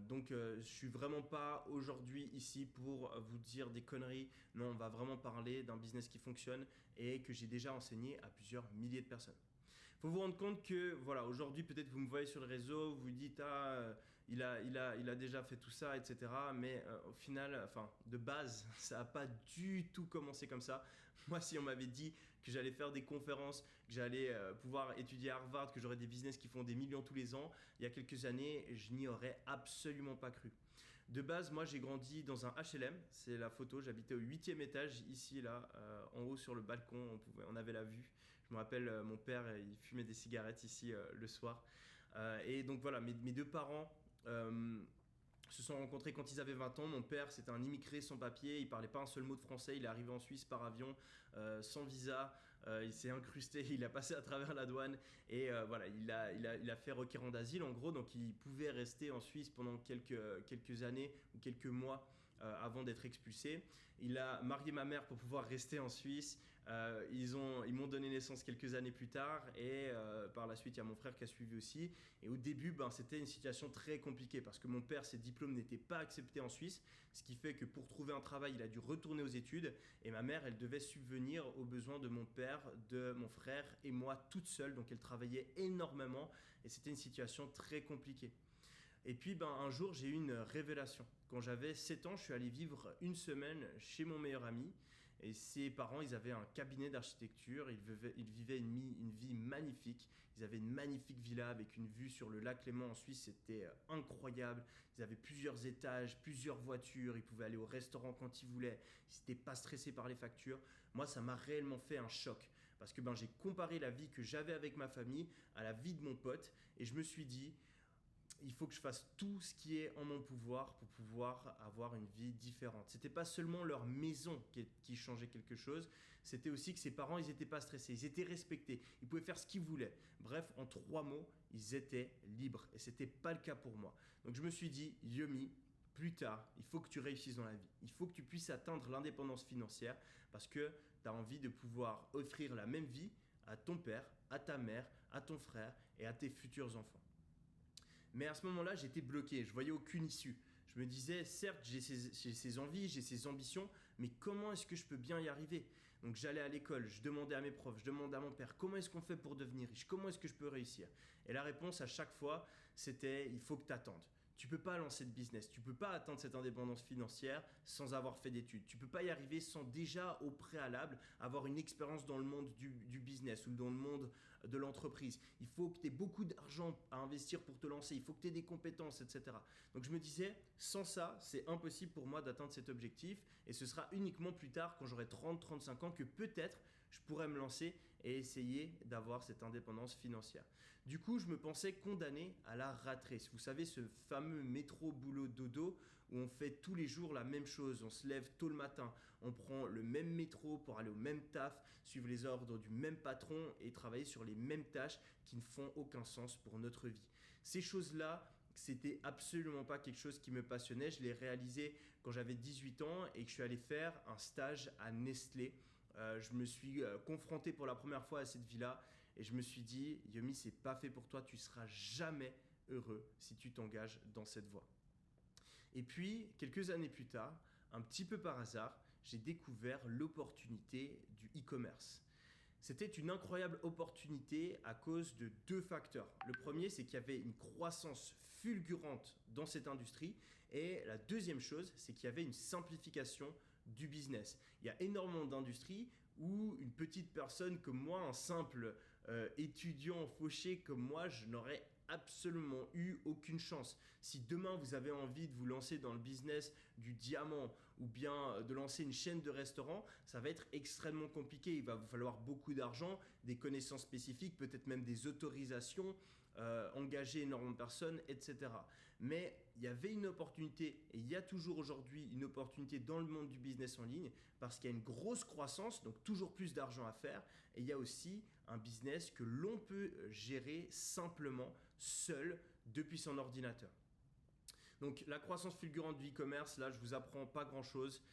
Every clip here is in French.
Je suis vraiment pas aujourd'hui ici pour vous dire des conneries. Non, on va vraiment parler d'un business qui fonctionne et que j'ai déjà enseigné à plusieurs milliers de personnes. Faut vous rendre compte que voilà, aujourd'hui peut-être vous me voyez sur le réseau, vous vous dites il a déjà fait tout ça, etc. Mais au final, enfin de base, ça n'a pas du tout commencé comme ça. Moi, si on m'avait dit que j'allais faire des conférences, que j'allais pouvoir étudier à Harvard, que j'aurais des business qui font des millions tous les ans, il y a quelques années, je n'y aurais absolument pas cru. De base, moi j'ai grandi dans un HLM, c'est la photo, j'habitais au 8e étage, ici là, en haut sur le balcon, on avait la vue. Je me rappelle, mon père, il fumait des cigarettes ici le soir. Et donc voilà, mes deux parents se sont rencontrés quand ils avaient 20 ans. Mon père, c'était un immigré sans papier, il parlait pas un seul mot de français, il est arrivé en Suisse par avion, sans visa, il s'est incrusté, il a passé à travers la douane et voilà, il a fait requérant d'asile en gros, donc il pouvait rester en Suisse pendant quelques années ou quelques mois avant d'être expulsé. Il a marié ma mère pour pouvoir rester en Suisse. Ils m'ont donné naissance quelques années plus tard et par la suite, il y a mon frère qui a suivi aussi. Et au début, c'était une situation très compliquée parce que mon père, ses diplômes n'étaient pas acceptés en Suisse, ce qui fait que pour trouver un travail, il a dû retourner aux études et ma mère, elle devait subvenir aux besoins de mon père, de mon frère et moi toute seule. Donc elle travaillait énormément et c'était une situation très compliquée. Et puis un jour, j'ai eu une révélation. Quand j'avais 7 ans, je suis allé vivre une semaine chez mon meilleur ami. Et ses parents, ils avaient un cabinet d'architecture. Ils vivaient une vie magnifique. Ils avaient une magnifique villa avec une vue sur le lac Léman en Suisse. C'était incroyable. Ils avaient plusieurs étages, plusieurs voitures. Ils pouvaient aller au restaurant quand ils voulaient. Ils n'étaient pas stressés par les factures. Moi, ça m'a réellement fait un choc. Parce que j'ai comparé la vie que j'avais avec ma famille à la vie de mon pote. Et je me suis dit, il faut que je fasse tout ce qui est en mon pouvoir pour pouvoir avoir une vie différente. C'était pas seulement leur maison qui changeait quelque chose, c'était aussi que ses parents, ils étaient pas stressés, ils étaient respectés, ils pouvaient faire ce qu'ils voulaient. Bref, en 3 mots, ils étaient libres et c'était pas le cas pour moi. Donc je me suis dit, Yomi, plus tard, il faut que tu réussisses dans la vie. Il faut que tu puisses atteindre l'indépendance financière parce que tu as envie de pouvoir offrir la même vie à ton père, à ta mère, à ton frère et à tes futurs enfants. Mais à ce moment-là, j'étais bloqué, je voyais aucune issue. Je me disais, certes, j'ai ces envies, j'ai ces ambitions, mais comment est-ce que je peux bien y arriver? Donc j'allais à l'école, je demandais à mes profs, je demandais à mon père, comment est-ce qu'on fait pour devenir riche? Comment est-ce que je peux réussir? Et la réponse à chaque fois, c'était, il faut que tu attendes. Tu peux pas lancer de business, tu peux pas atteindre cette indépendance financière sans avoir fait d'études. Tu peux pas y arriver sans déjà au préalable avoir une expérience dans le monde du business ou dans le monde de l'entreprise. Il faut que tu aies beaucoup d'argent à investir pour te lancer, il faut que tu aies des compétences, etc. Donc je me disais, sans ça, c'est impossible pour moi d'atteindre cet objectif et ce sera uniquement plus tard quand j'aurai 30-35 ans que peut-être je pourrais me lancer et essayer d'avoir cette indépendance financière. Du coup, je me pensais condamné à la rat race. Vous savez, ce fameux métro boulot dodo où on fait tous les jours la même chose. On se lève tôt le matin, on prend le même métro pour aller au même taf, suivre les ordres du même patron et travailler sur les mêmes tâches qui ne font aucun sens pour notre vie. Ces choses-là, c'était absolument pas quelque chose qui me passionnait. Je l'ai réalisé quand j'avais 18 ans et que je suis allé faire un stage à Nestlé. Je me suis confronté pour la première fois à cette vie-là et je me suis dit, Yomi, c'est pas fait pour toi, tu seras jamais heureux si tu t'engages dans cette voie. Et puis, quelques années plus tard, un petit peu par hasard, j'ai découvert l'opportunité du e-commerce. C'était une incroyable opportunité à cause de 2 facteurs. Le premier, c'est qu'il y avait une croissance fulgurante dans cette industrie. Et la deuxième chose, c'est qu'il y avait une simplification du business. Il y a énormément d'industries où une petite personne comme moi, un simple étudiant fauché comme moi, je n'aurais absolument eu aucune chance. Si demain vous avez envie de vous lancer dans le business du diamant ou bien de lancer une chaîne de restaurants, ça va être extrêmement compliqué. Il va vous falloir beaucoup d'argent, des connaissances spécifiques, peut-être même des autorisations, engager énormément de personnes, etc. Mais il y avait une opportunité et il y a toujours aujourd'hui une opportunité dans le monde du business en ligne parce qu'il y a une grosse croissance, donc toujours plus d'argent à faire et il y a aussi un business que l'on peut gérer simplement seul depuis son ordinateur. Donc la croissance fulgurante du e-commerce, là je vous apprends pas grand chose.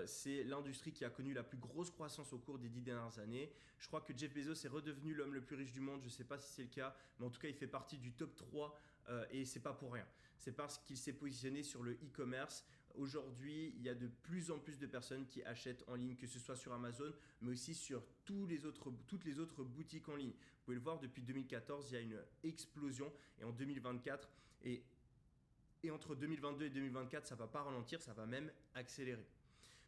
C'est l'industrie qui a connu la plus grosse croissance au cours des 10 dernières années. Je crois que Jeff Bezos est redevenu l'homme le plus riche du monde, je sais pas si c'est le cas, mais en tout cas il fait partie du top 3 et c'est pas pour rien. C'est parce qu'il s'est positionné sur le e-commerce. Aujourd'hui, il y a de plus en plus de personnes qui achètent en ligne, que ce soit sur Amazon, mais aussi sur toutes les autres boutiques en ligne. Vous pouvez le voir, depuis 2014, il y a une explosion. Et en 2024, et entre 2022 et 2024, ça ne va pas ralentir, ça va même accélérer.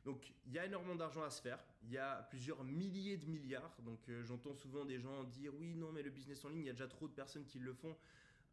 Donc, il y a énormément d'argent à se faire. Il y a plusieurs milliers de milliards. Donc, j'entends souvent des gens dire « Oui, non, mais le business en ligne, il y a déjà trop de personnes qui le font. »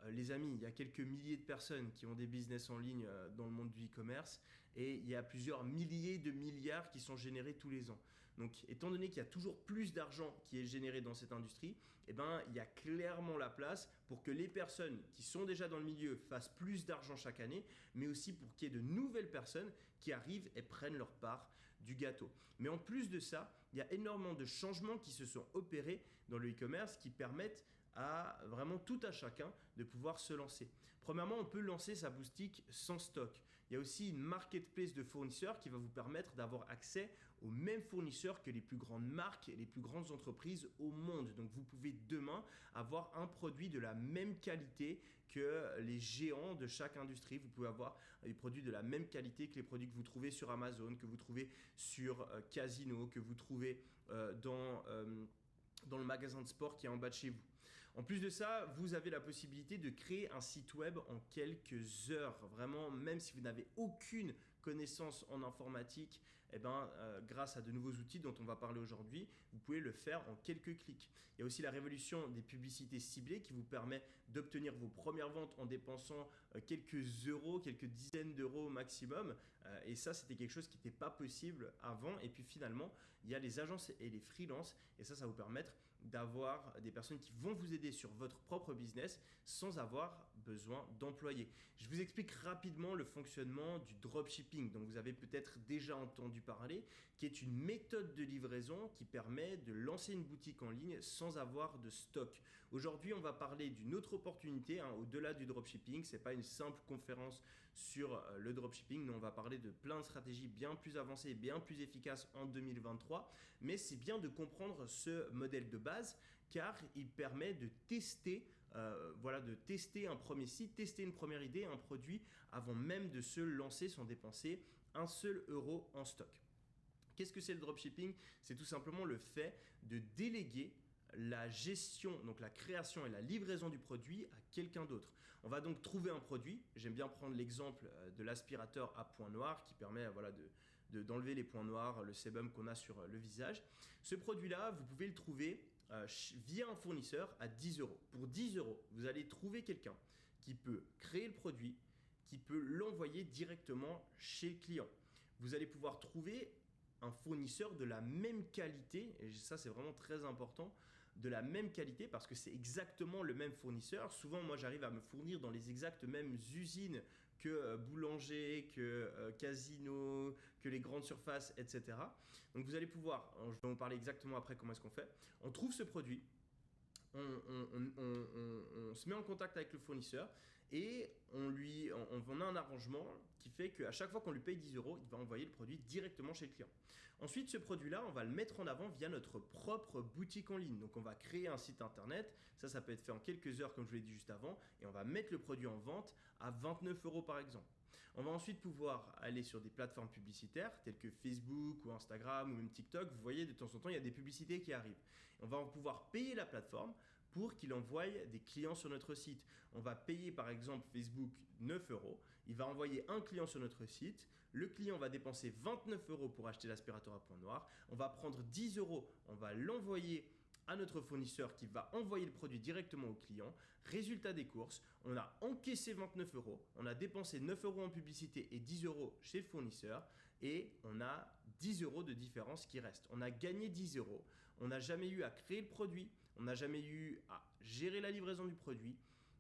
Les amis, il y a quelques milliers de personnes qui ont des business en ligne dans le monde du e-commerce et il y a plusieurs milliers de milliards qui sont générés tous les ans. Donc, étant donné qu'il y a toujours plus d'argent qui est généré dans cette industrie, eh ben, il y a clairement la place pour que les personnes qui sont déjà dans le milieu fassent plus d'argent chaque année, mais aussi pour qu'il y ait de nouvelles personnes qui arrivent et prennent leur part du gâteau. Mais en plus de ça, il y a énormément de changements qui se sont opérés dans le e-commerce qui permettent à vraiment tout à chacun de pouvoir se lancer. Premièrement, on peut lancer sa boutique sans stock. Il y a aussi une marketplace de fournisseurs qui va vous permettre d'avoir accès aux mêmes fournisseurs que les plus grandes marques et les plus grandes entreprises au monde. Donc vous pouvez demain avoir un produit de la même qualité que les géants de chaque industrie. Vous pouvez avoir des produits de la même qualité que les produits que vous trouvez sur Amazon, que vous trouvez sur Casino, que vous trouvez dans le magasin de sport qui est en bas de chez vous. En plus de ça, vous avez la possibilité de créer un site web en quelques heures. Vraiment, même si vous n'avez aucune connaissance en informatique, grâce à de nouveaux outils dont on va parler aujourd'hui, vous pouvez le faire en quelques clics. Il y a aussi la révolution des publicités ciblées qui vous permet d'obtenir vos premières ventes en dépensant quelques euros, quelques dizaines d'euros au maximum. Et ça, c'était quelque chose qui n'était pas possible avant. Et puis finalement, il y a les agences et les freelances. Et ça va vous permettre d'avoir des personnes qui vont vous aider sur votre propre business sans avoir besoin d'employés. Je vous explique rapidement le fonctionnement du dropshipping, dont vous avez peut-être déjà entendu parler, qui est une méthode de livraison qui permet de lancer une boutique en ligne sans avoir de stock. Aujourd'hui, on va parler d'une autre opportunité, au-delà du dropshipping. Ce n'est pas une simple conférence sur le dropshipping. Nous, on va parler de plein de stratégies bien plus avancées et bien plus efficaces en 2023. Mais c'est bien de comprendre ce modèle de base car il permet de tester un premier site, tester une première idée, un produit avant même de se lancer sans dépenser un seul euro en stock. Qu'est-ce que c'est le dropshipping? C'est tout simplement le fait de déléguer la gestion, donc la création et la livraison du produit à quelqu'un d'autre. On va donc trouver un produit. J'aime bien prendre l'exemple de l'aspirateur à points noirs qui permet d'enlever les points noirs, le sébum qu'on a sur le visage. Ce produit-là, vous pouvez le trouver via un fournisseur à 10 euros. Pour 10 euros, vous allez trouver quelqu'un qui peut créer le produit, qui peut l'envoyer directement chez le client. Vous allez pouvoir trouver un fournisseur de la même qualité, et ça c'est vraiment très important, de la même qualité parce que c'est exactement le même fournisseur. Souvent, moi j'arrive à me fournir dans les exactes mêmes usines que Boulanger, que Casino, que les grandes surfaces, etc. Donc vous allez pouvoir, je vais vous parler exactement après comment est-ce qu'on fait. On trouve ce produit, on se met en contact avec le fournisseur et on a un arrangement qui fait qu'à chaque fois qu'on lui paye 10 euros, il va envoyer le produit directement chez le client. Ensuite, ce produit-là, on va le mettre en avant via notre propre boutique en ligne. Donc, on va créer un site internet. Ça peut être fait en quelques heures, comme je vous l'ai dit juste avant. Et on va mettre le produit en vente à 29 euros par exemple. On va ensuite pouvoir aller sur des plateformes publicitaires telles que Facebook ou Instagram ou même TikTok. Vous voyez, de temps en temps, il y a des publicités qui arrivent. On va pouvoir payer la plateforme pour qu'il envoie des clients sur notre site. On va payer par exemple Facebook 9 euros. Il va envoyer un client sur notre site. Le client va dépenser 29 euros pour acheter l'aspirateur à points noirs. On va prendre 10 euros, on va l'envoyer à notre fournisseur qui va envoyer le produit directement au client. Résultat des courses, on a encaissé 29 euros, on a dépensé 9 euros en publicité et 10 euros chez le fournisseur et on a 10 euros de différence qui reste. On a gagné 10 euros, on n'a jamais eu à créer le produit, on n'a jamais eu à gérer la livraison du produit,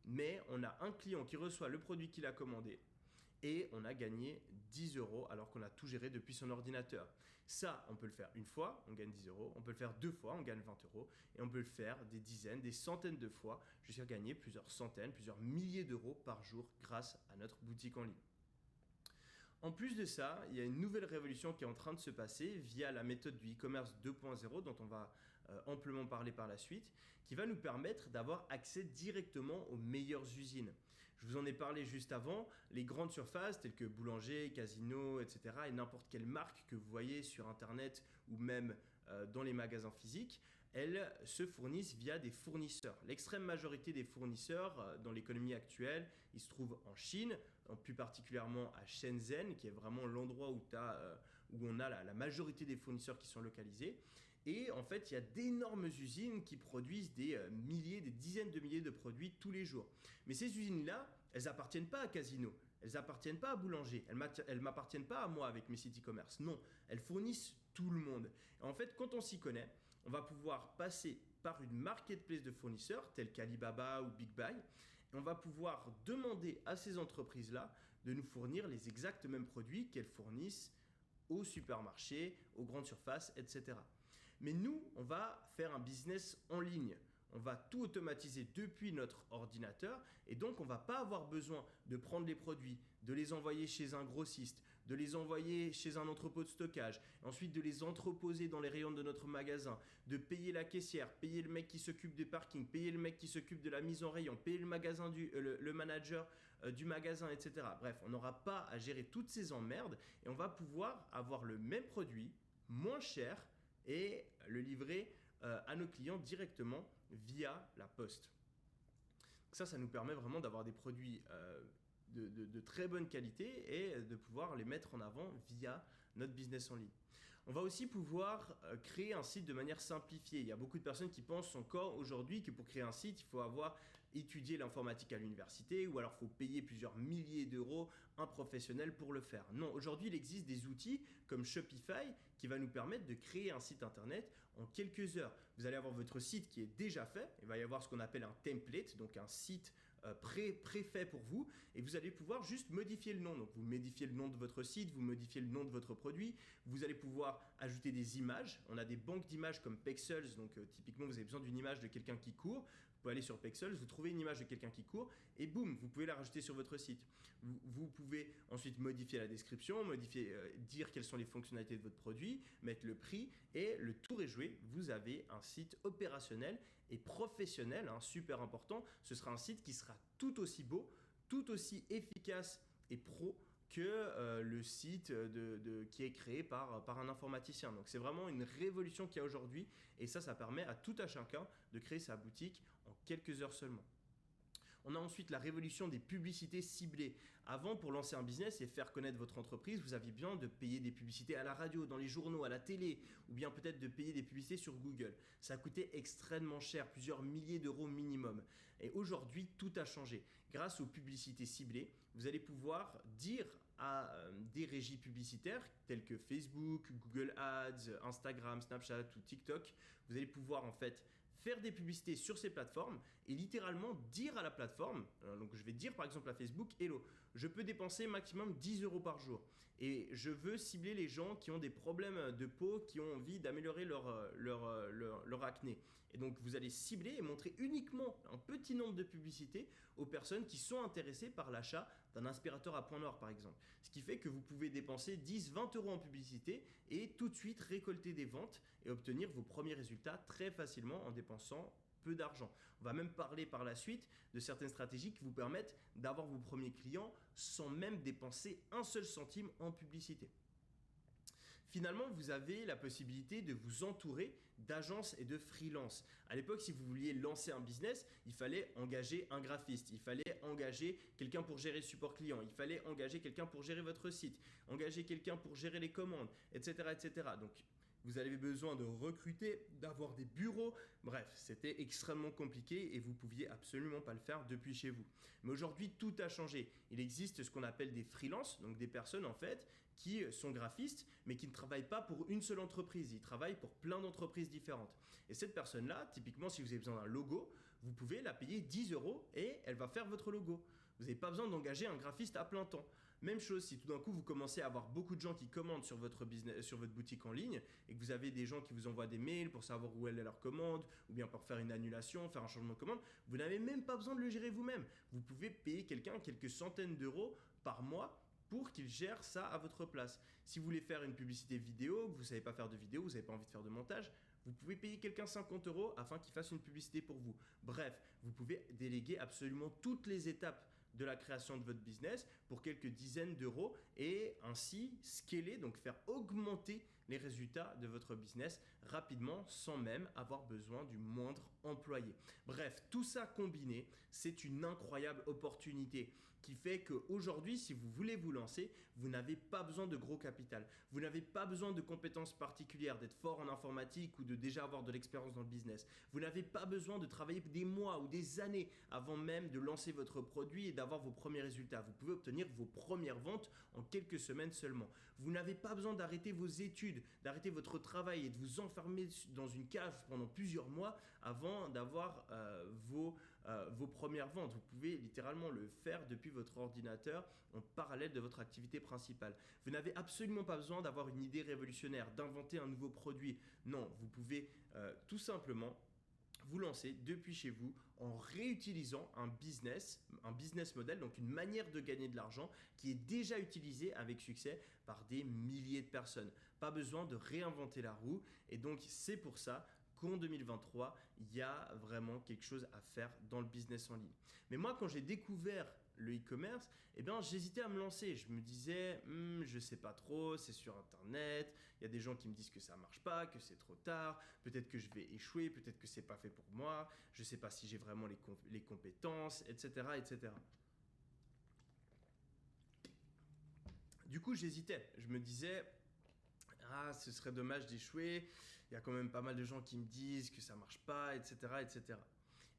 mais on a un client qui reçoit le produit qu'il a commandé et on a gagné 10 euros alors qu'on a tout géré depuis son ordinateur. Ça, on peut le faire une fois, on gagne 10 euros. On peut le faire 2 fois, on gagne 20 euros. Et on peut le faire des dizaines, des centaines de fois jusqu'à gagner plusieurs centaines, plusieurs milliers d'euros par jour grâce à notre boutique en ligne. En plus de ça, il y a une nouvelle révolution qui est en train de se passer via la méthode du e-commerce 2.0 dont on va amplement parler par la suite, qui va nous permettre d'avoir accès directement aux meilleures usines. Je Je vous en ai parlé juste avant, les grandes surfaces telles que Boulanger, Casino, etc. et n'importe quelle marque que vous voyez sur Internet ou même dans les magasins physiques, elles se fournissent via des fournisseurs. L'extrême majorité des fournisseurs dans l'économie actuelle, ils se trouvent en Chine, plus particulièrement à Shenzhen, qui est vraiment l'endroit où on a la majorité des fournisseurs qui sont localisés. Et en fait, il y a d'énormes usines qui produisent des milliers, des dizaines de milliers de produits tous les jours. Mais ces usines-là, elles n'appartiennent pas à Casino, elles n'appartiennent pas à Boulanger, elles ne m'appartiennent pas à moi avec mes sites e-commerce. Non, elles fournissent tout le monde. Et en fait, quand on s'y connaît, on va pouvoir passer par une marketplace de fournisseurs telle qu'Alibaba ou Big Buy. Et on va pouvoir demander à ces entreprises-là de nous fournir les exacts mêmes produits qu'elles fournissent aux supermarchés, aux grandes surfaces, etc. Mais nous, on va faire un business en ligne. On va tout automatiser depuis notre ordinateur et donc on ne va pas avoir besoin de prendre les produits, de les envoyer chez un grossiste, de les envoyer chez un entrepôt de stockage, ensuite de les entreposer dans les rayons de notre magasin, de payer la caissière, payer le mec qui s'occupe des parkings, payer le mec qui s'occupe de la mise en rayon, payer le manager du magasin, etc. Bref, on n'aura pas à gérer toutes ces emmerdes et on va pouvoir avoir le même produit, moins cher, et le livrer à nos clients directement via la poste. Ça nous permet vraiment d'avoir des produits de très bonne qualité et de pouvoir les mettre en avant via notre business en ligne. On va aussi pouvoir créer un site de manière simplifiée. Il y a beaucoup de personnes qui pensent encore aujourd'hui que pour créer un site, il faut avoir étudié l'informatique à l'université ou alors il faut payer plusieurs milliers d'euros un professionnel pour le faire. Non, aujourd'hui, il existe des outils comme Shopify qui va nous permettre de créer un site internet en quelques heures. Vous allez avoir votre site qui est déjà fait. Il va y avoir ce qu'on appelle un template, donc un site préfait pour vous et vous allez pouvoir juste modifier le nom. Donc vous modifiez le nom de votre site, vous modifiez le nom de votre produit, vous allez pouvoir ajouter des images. On a des banques d'images comme Pexels, donc typiquement vous avez besoin d'une image de quelqu'un qui court. Vous pouvez aller sur Pexels, vous trouvez une image de quelqu'un qui court et boum, vous pouvez la rajouter sur votre site. Vous pouvez ensuite modifier la description, dire quelles sont les fonctionnalités de votre produit, mettre le prix et le tour est joué. Vous avez un site opérationnel et professionnel, super important. Ce sera un site qui sera tout aussi beau, tout aussi efficace et pro que le site qui est créé par un informaticien. Donc c'est vraiment une révolution qu'il y a aujourd'hui et ça permet à tout à chacun de créer sa boutique en quelques heures seulement. On a ensuite la révolution des publicités ciblées. Avant, pour lancer un business et faire connaître votre entreprise, vous aviez besoin de payer des publicités à la radio, dans les journaux, à la télé, ou bien peut-être de payer des publicités sur Google. Ça coûtait extrêmement cher, plusieurs milliers d'euros minimum. Et aujourd'hui, tout a changé. Grâce aux publicités ciblées, vous allez pouvoir dire à des régies publicitaires telles que Facebook, Google Ads, Instagram, Snapchat ou TikTok, vous allez pouvoir en fait faire des publicités sur ces plateformes et littéralement dire à la plateforme, donc je vais dire par exemple à Facebook, hello, je peux dépenser maximum 10 euros par jour et je veux cibler les gens qui ont des problèmes de peau, qui ont envie d'améliorer leur acné. Et donc vous allez cibler et montrer uniquement un petit nombre de publicités aux personnes qui sont intéressées par l'achat d'un aspirateur à point noir par exemple. Ce qui fait que vous pouvez dépenser 10-20 euros en publicité et tout de suite récolter des ventes et obtenir vos premiers résultats très facilement en dépensant peu d'argent. On va même parler par la suite de certaines stratégies qui vous permettent d'avoir vos premiers clients sans même dépenser un seul centime en publicité. Finalement, vous avez la possibilité de vous entourer d'agences et de freelance. À l'époque, si vous vouliez lancer un business, il fallait engager un graphiste, il fallait engager quelqu'un pour gérer le support client, il fallait engager quelqu'un pour gérer votre site, engager quelqu'un pour gérer les commandes, etc., etc. Donc, vous avez besoin de recruter, d'avoir des bureaux. Bref, c'était extrêmement compliqué et vous ne pouviez absolument pas le faire depuis chez vous. Mais aujourd'hui, tout a changé. Il existe ce qu'on appelle des freelances, donc des personnes en fait qui sont graphistes mais qui ne travaillent pas pour une seule entreprise. Ils travaillent pour plein d'entreprises différentes. Et cette personne-là, typiquement si vous avez besoin d'un logo, vous pouvez la payer 10 euros et elle va faire votre logo. Vous n'avez pas besoin d'engager un graphiste à plein temps. Même chose, si tout d'un coup vous commencez à avoir beaucoup de gens qui commandent sur votre business, sur votre boutique en ligne et que vous avez des gens qui vous envoient des mails pour savoir où est leur commande ou bien pour faire une annulation, faire un changement de commande, vous n'avez même pas besoin de le gérer vous-même. Vous pouvez payer quelqu'un quelques centaines d'euros par mois pour qu'il gère ça à votre place. Si vous voulez faire une publicité vidéo, que vous ne savez pas faire de vidéo, vous n'avez pas envie de faire de montage, vous pouvez payer quelqu'un 50 euros afin qu'il fasse une publicité pour vous. Bref, vous pouvez déléguer absolument toutes les étapes de la création de votre business pour quelques dizaines d'euros et ainsi scaler, donc faire augmenter les résultats de votre business rapidement sans même avoir besoin du moindre employé. Bref, tout ça combiné, c'est une incroyable opportunité qui fait qu'aujourd'hui, si vous voulez vous lancer, vous n'avez pas besoin de gros capital. Vous n'avez pas besoin de compétences particulières, d'être fort en informatique ou de déjà avoir de l'expérience dans le business. Vous n'avez pas besoin de travailler des mois ou des années avant même de lancer votre produit et d'avoir vos premiers résultats. Vous pouvez obtenir vos premières ventes en quelques semaines seulement. Vous n'avez pas besoin d'arrêter vos études, d'arrêter votre travail et de vous enfermer dans une cave pendant plusieurs mois avant d'avoir vos premières ventes. Vous pouvez littéralement le faire depuis votre ordinateur en parallèle de votre activité principale. Vous n'avez absolument pas besoin d'avoir une idée révolutionnaire, d'inventer un nouveau produit. Non, vous pouvez tout simplement vous lancer depuis chez vous en réutilisant un business model, donc une manière de gagner de l'argent qui est déjà utilisée avec succès par des milliers de personnes. Pas besoin de réinventer la roue et donc c'est pour ça qu'en 2023, il y a vraiment quelque chose à faire dans le business en ligne. Mais moi, quand j'ai découvert le e-commerce, j'hésitais à me lancer. Je me disais, je sais pas trop, c'est sur Internet, il y a des gens qui me disent que ça marche pas, que c'est trop tard, peut-être que je vais échouer, peut-être que c'est pas fait pour moi, je sais pas si j'ai vraiment les compétences, etc., etc. Du coup, j'hésitais. Je me disais, ce serait dommage d'échouer. Il y a quand même pas mal de gens qui me disent que ça marche pas, etc., etc.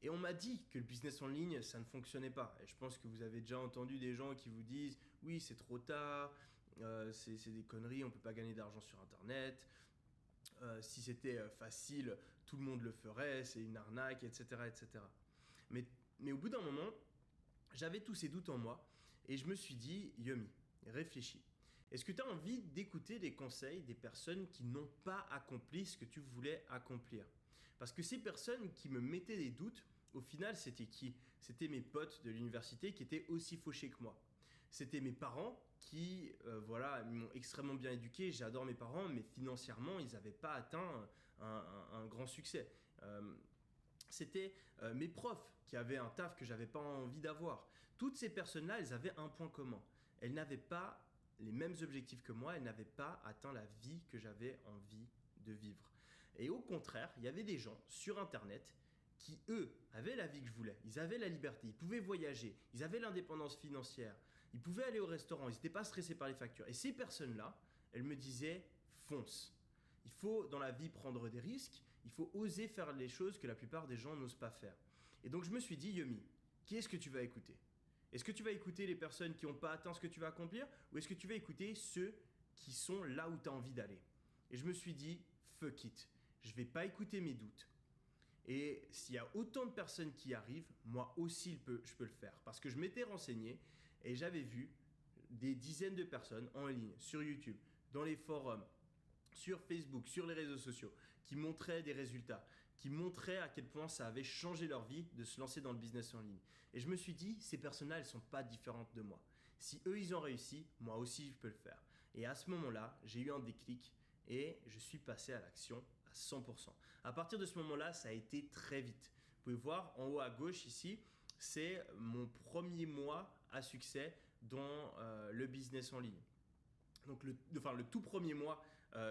Et on m'a dit que le business en ligne, ça ne fonctionnait pas. Et je pense que vous avez déjà entendu des gens qui vous disent « Oui, c'est trop tard, c'est des conneries, on ne peut pas gagner d'argent sur Internet. Si c'était facile, tout le monde le ferait, c'est une arnaque, etc. etc. » Mais au bout d'un moment, j'avais tous ces doutes en moi et je me suis dit « Yomi, réfléchis. Est-ce que tu as envie d'écouter les conseils des personnes qui n'ont pas accompli ce que tu voulais accomplir ?» Parce que ces personnes qui me mettaient des doutes, au final, c'était qui? C'était mes potes de l'université qui étaient aussi fauchés que moi. C'était mes parents qui m'ont extrêmement bien éduqué. J'adore mes parents, mais financièrement, ils n'avaient pas atteint un grand succès. C'était mes profs qui avaient un taf que j'avais pas envie d'avoir. Toutes ces personnes-là, elles avaient un point commun. Elles n'avaient pas les mêmes objectifs que moi, elles n'avaient pas atteint la vie que j'avais envie de vivre. Et au contraire, il y avait des gens sur Internet qui, eux, avaient la vie que je voulais. Ils avaient la liberté, ils pouvaient voyager, ils avaient l'indépendance financière, ils pouvaient aller au restaurant, ils n'étaient pas stressés par les factures. Et ces personnes-là, elles me disaient « fonce ». Il faut dans la vie prendre des risques, il faut oser faire les choses que la plupart des gens n'osent pas faire. Et donc je me suis dit « Yomi, qui est-ce que tu vas écouter ? Est-ce que tu vas écouter les personnes qui n'ont pas atteint ce que tu vas accomplir ou est-ce que tu vas écouter ceux qui sont là où tu as envie d'aller ?» Et je me suis dit « fuck it ». Je ne vais pas écouter mes doutes. Et s'il y a autant de personnes qui arrivent, moi aussi je peux le faire. Parce que je m'étais renseigné et j'avais vu des dizaines de personnes en ligne, sur YouTube, dans les forums, sur Facebook, sur les réseaux sociaux, qui montraient des résultats, qui montraient à quel point ça avait changé leur vie de se lancer dans le business en ligne. Et je me suis dit, ces personnes-là, elles ne sont pas différentes de moi. Si eux, ils ont réussi, moi aussi, je peux le faire. Et à ce moment-là, j'ai eu un déclic et je suis passé à l'action 100%. À partir de ce moment-là, ça a été très vite. Vous pouvez voir en haut à gauche ici, c'est mon premier mois à succès dans le business en ligne. Donc le tout premier mois,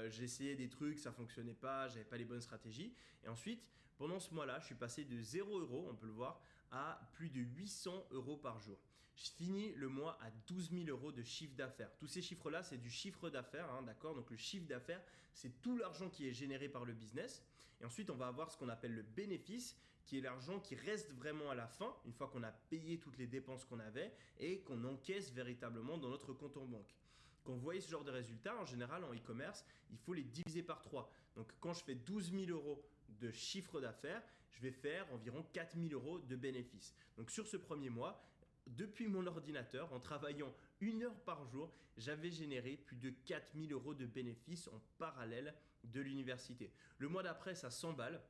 j'ai essayé des trucs, ça ne fonctionnait pas, j'avais pas les bonnes stratégies. Et ensuite, pendant ce mois-là, je suis passé de 0 €, on peut le voir, à plus de 800 € par jour. Je finis le mois à 12 000 € de chiffre d'affaires. Tous ces chiffres-là, c'est du chiffre d'affaires, d'accord ? Donc le chiffre d'affaires, c'est tout l'argent qui est généré par le business. Et ensuite, on va avoir ce qu'on appelle le bénéfice, qui est l'argent qui reste vraiment à la fin, une fois qu'on a payé toutes les dépenses qu'on avait et qu'on encaisse véritablement dans notre compte en banque. Quand vous voyez ce genre de résultats, en général, en e-commerce, il faut les diviser par 3. Donc quand je fais 12 000 € de chiffre d'affaires, je vais faire environ 4 000 € de bénéfices. Donc sur ce premier mois, depuis mon ordinateur, en travaillant 1 heure par jour, j'avais généré plus de 4 000 € de bénéfices en parallèle de l'université. Le mois d'après, ça s'emballe.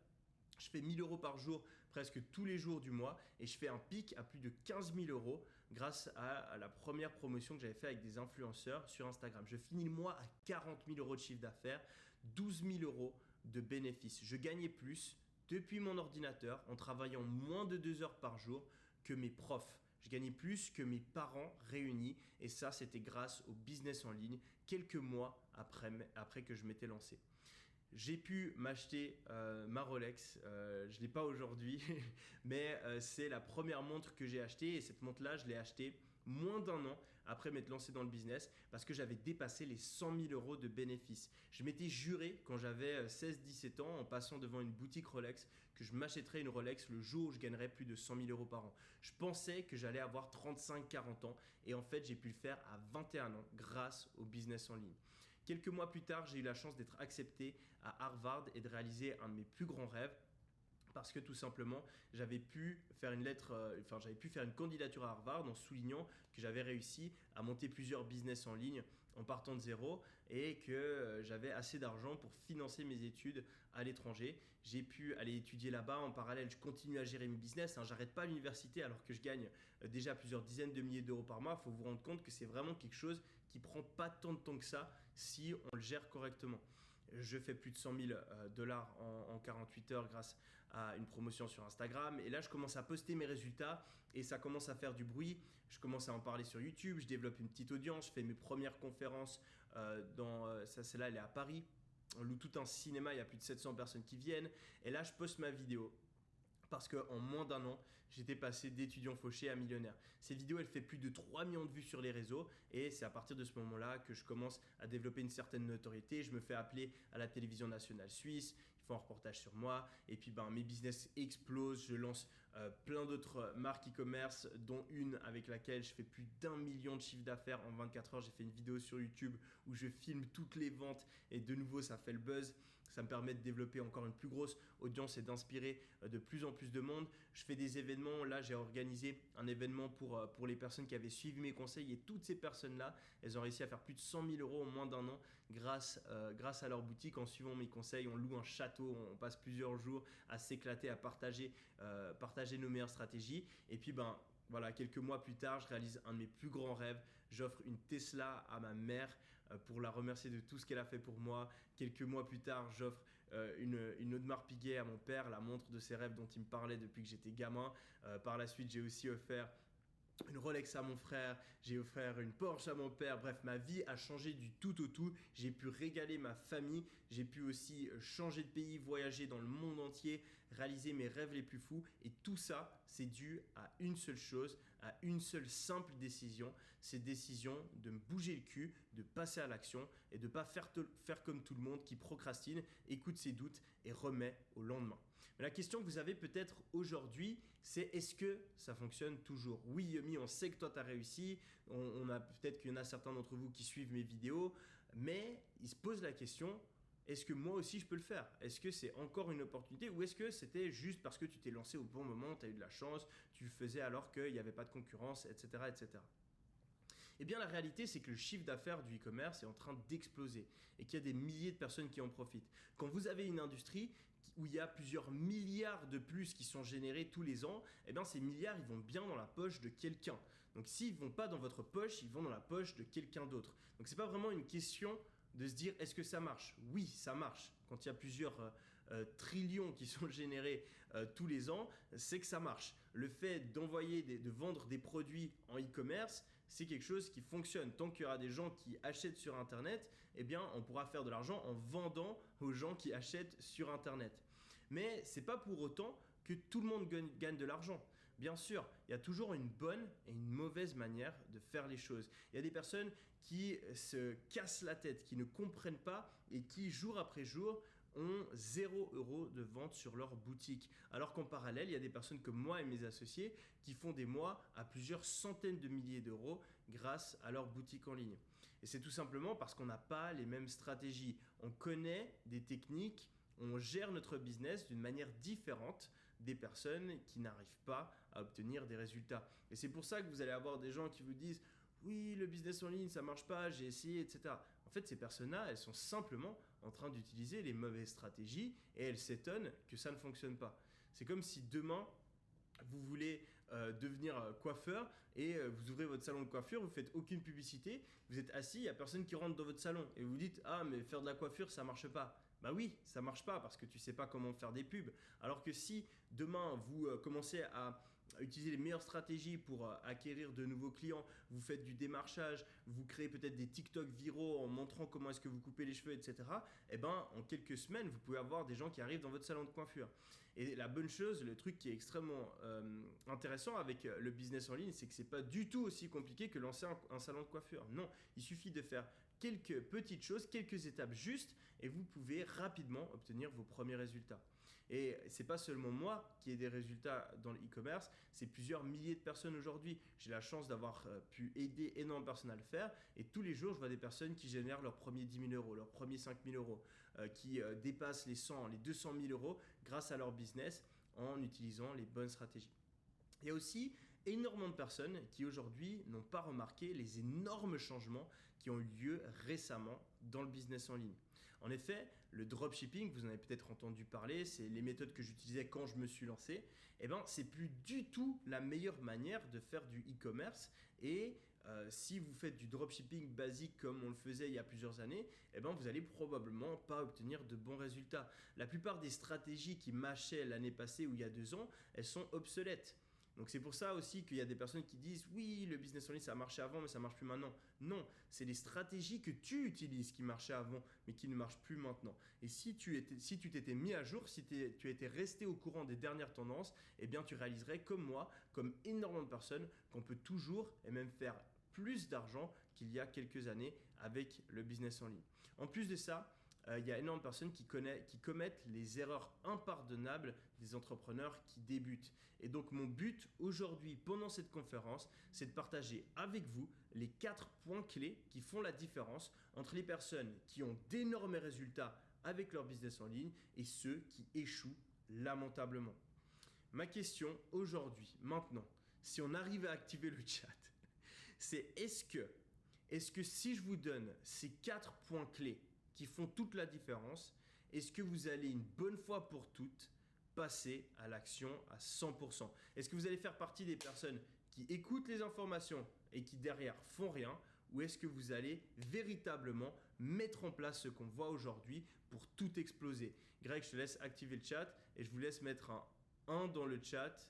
Je fais 1 000 € par jour presque tous les jours du mois et je fais un pic à plus de 15 000 € grâce à la première promotion que j'avais fait avec des influenceurs sur Instagram. Je finis le mois à 40 000 € de chiffre d'affaires, 12 000 € de bénéfices. Je gagnais plus depuis mon ordinateur en travaillant moins de 2 heures par jour que mes profs. Je gagnais plus que mes parents réunis et ça, c'était grâce au business en ligne quelques mois après que je m'étais lancé. J'ai pu m'acheter ma Rolex, je ne l'ai pas aujourd'hui, mais c'est la première montre que j'ai achetée et cette montre-là, je l'ai achetée moins d'un an après m'être lancé dans le business parce que j'avais dépassé les 100 000 euros de bénéfices. Je m'étais juré quand j'avais 16-17 ans en passant devant une boutique Rolex que je m'achèterais une Rolex le jour où je gagnerais plus de 100 000 euros par an. Je pensais que j'allais avoir 35-40 ans et en fait j'ai pu le faire à 21 ans grâce au business en ligne. Quelques mois plus tard, j'ai eu la chance d'être accepté à Harvard et de réaliser un de mes plus grands rêves parce que tout simplement, j'avais pu faire une candidature à Harvard en soulignant que j'avais réussi à monter plusieurs business en ligne en partant de zéro et que j'avais assez d'argent pour financer mes études à l'étranger. J'ai pu aller étudier là-bas. En parallèle, je continue à gérer mes business. J'arrête pas à l'université alors que je gagne déjà plusieurs dizaines de milliers d'euros par mois. Il faut vous rendre compte que c'est vraiment quelque chose qui prend pas tant de temps que ça si on le gère correctement. Je fais plus de 100 000 dollars en 48 heures grâce à une promotion sur Instagram. Et là, je commence à poster mes résultats et ça commence à faire du bruit. Je commence à en parler sur YouTube. Je développe une petite audience. Je fais mes premières conférences celle-là, elle est à Paris. On loue tout un cinéma. Il y a plus de 700 personnes qui viennent. Et là, je poste ma vidéo parce qu'en moins d'un an, j'étais passé d'étudiant fauché à millionnaire. Cette vidéo, elle fait plus de 3 millions de vues sur les réseaux et c'est à partir de ce moment-là que je commence à développer une certaine notoriété. Je me fais appeler à la télévision nationale suisse, ils font un reportage sur moi et puis mes business explosent. Je lance plein d'autres marques e-commerce, dont une avec laquelle je fais plus d'1 million de chiffre d'affaires en 24 heures. J'ai fait une vidéo sur YouTube où je filme toutes les ventes et de nouveau, ça fait le buzz. Ça me permet de développer encore une plus grosse audience et d'inspirer de plus en plus de monde. Je fais des événements. Là, j'ai organisé un événement pour les personnes qui avaient suivi mes conseils. Et toutes ces personnes-là, elles ont réussi à faire plus de 100 000 euros en moins d'un an grâce à leur boutique. En suivant mes conseils, on loue un château. On passe plusieurs jours à s'éclater, à partager nos meilleures stratégies. Et puis, voilà, quelques mois plus tard, je réalise un de mes plus grands rêves. J'offre une Tesla à ma mère pour la remercier de tout ce qu'elle a fait pour moi. Quelques mois plus tard, j'offre une Audemars Piguet à mon père, la montre de ses rêves dont il me parlait depuis que j'étais gamin. Par la suite, j'ai aussi offert une Rolex à mon frère, j'ai offert une Porsche à mon père. Bref, ma vie a changé du tout au tout. J'ai pu régaler ma famille, j'ai pu aussi changer de pays, voyager dans le monde entier, réaliser mes rêves les plus fous. Et tout ça, c'est dû à une seule chose, à une seule simple décision. Cette décision de me bouger le cul, de passer à l'action et de ne pas faire comme tout le monde qui procrastine, écoute ses doutes et remet au lendemain. Mais la question que vous avez peut-être aujourd'hui, c'est est-ce que ça fonctionne toujours? Oui, Yomi, on sait que toi, tu as réussi. Peut-être qu'il y en a certains d'entre vous qui suivent mes vidéos, mais ils se posent la question, est-ce que moi aussi je peux le faire? Est-ce que c'est encore une opportunité ou est-ce que c'était juste parce que tu t'es lancé au bon moment, tu as eu de la chance, tu le faisais alors qu'il n'y avait pas de concurrence, etc., etc. Eh bien, la réalité, c'est que le chiffre d'affaires du e-commerce est en train d'exploser et qu'il y a des milliers de personnes qui en profitent. Quand vous avez une industrie où il y a plusieurs milliards de plus qui sont générés tous les ans, eh bien, ces milliards, ils vont bien dans la poche de quelqu'un. Donc, s'ils ne vont pas dans votre poche, ils vont dans la poche de quelqu'un d'autre. Donc, ce n'est pas vraiment une question de se dire est-ce que ça marche? Oui, ça marche. Quand il y a plusieurs trillions qui sont générés tous les ans, c'est que ça marche. Le fait de vendre des produits en e-commerce, c'est quelque chose qui fonctionne. Tant qu'il y aura des gens qui achètent sur Internet, eh bien, on pourra faire de l'argent en vendant aux gens qui achètent sur Internet. Mais ce n'est pas pour autant que tout le monde gagne de l'argent. Bien sûr, il y a toujours une bonne et une mauvaise manière de faire les choses. Il y a des personnes qui se cassent la tête, qui ne comprennent pas et qui, jour après jour, ont 0 € de vente sur leur boutique. Alors qu'en parallèle, il y a des personnes comme moi et mes associés qui font des mois à plusieurs centaines de milliers d'euros grâce à leur boutique en ligne. Et c'est tout simplement parce qu'on n'a pas les mêmes stratégies. On connaît des techniques, on gère notre business d'une manière différente des personnes qui n'arrivent pas à obtenir des résultats. Et c'est pour ça que vous allez avoir des gens qui vous disent « Oui, le business en ligne, ça ne marche pas, j'ai essayé, etc. » En fait, ces personnes-là, elles sont simplement en train d'utiliser les mauvaises stratégies et elles s'étonnent que ça ne fonctionne pas. C'est comme si demain, vous voulez devenir coiffeur et vous ouvrez votre salon de coiffure, vous ne faites aucune publicité, vous êtes assis, il n'y a personne qui rentre dans votre salon et vous dites « Ah, mais faire de la coiffure, ça ne marche pas ». Bah oui, ça ne marche pas parce que tu ne sais pas comment faire des pubs. Alors que si demain, vous commencez à utilisez les meilleures stratégies pour acquérir de nouveaux clients, vous faites du démarchage, vous créez peut-être des TikTok viraux en montrant comment est-ce que vous coupez les cheveux, etc. Eh ben, en quelques semaines, vous pouvez avoir des gens qui arrivent dans votre salon de coiffure. Et la bonne chose, le truc qui est extrêmement intéressant avec le business en ligne, c'est que c'est pas du tout aussi compliqué que lancer un salon de coiffure. Non, il suffit de faire quelques petites choses, quelques étapes justes, et vous pouvez rapidement obtenir vos premiers résultats. Et c'est pas seulement moi qui ai des résultats dans le e-commerce, c'est plusieurs milliers de personnes aujourd'hui. J'ai la chance d'avoir pu aider énormément de personnes à le faire, et tous les jours, je vois des personnes qui génèrent leurs premiers 10 000 euros, leurs premiers 5 000 euros, qui dépassent les 100, les 200 000 euros grâce à leur business en utilisant les bonnes stratégies. Il y a aussi énormément de personnes qui aujourd'hui n'ont pas remarqué les énormes changements qui ont eu lieu récemment dans le business en ligne. En effet, le dropshipping, vous en avez peut-être entendu parler, c'est les méthodes que j'utilisais quand je me suis lancé. Eh ben, c'est plus du tout la meilleure manière de faire du e-commerce. Et si vous faites du dropshipping basique comme on le faisait il y a plusieurs années, eh ben, vous allez probablement pas obtenir de bons résultats. La plupart des stratégies qui marchaient l'année passée ou il y a 2 ans, elles sont obsolètes. Donc c'est pour ça aussi qu'il y a des personnes qui disent oui, le business en ligne ça marchait avant mais ça marche plus maintenant. Non, c'est les stratégies que tu utilises qui marchaient avant mais qui ne marchent plus maintenant. Et si tu t'étais mis à jour, si tu étais resté au courant des dernières tendances, eh bien tu réaliserais comme moi, comme énormément de personnes, qu'on peut toujours et même faire plus d'argent qu'il y a quelques années avec le business en ligne. En plus de ça, il y a énormément de personnes qui commettent les erreurs impardonnables des entrepreneurs qui débutent. Et donc mon but aujourd'hui, pendant cette conférence, c'est de partager avec vous les 4 points clés qui font la différence entre les personnes qui ont d'énormes résultats avec leur business en ligne et ceux qui échouent lamentablement. Ma question aujourd'hui, maintenant, si on arrive à activer le chat, c'est est-ce que si je vous donne ces 4 points clés qui font toute la différence, est-ce que vous allez une bonne fois pour toutes passer à l'action à 100%? Est-ce que vous allez faire partie des personnes qui écoutent les informations et qui derrière font rien? Ou est-ce que vous allez véritablement mettre en place ce qu'on voit aujourd'hui pour tout exploser? Greg, je te laisse activer le chat et je vous laisse mettre un 1 dans le chat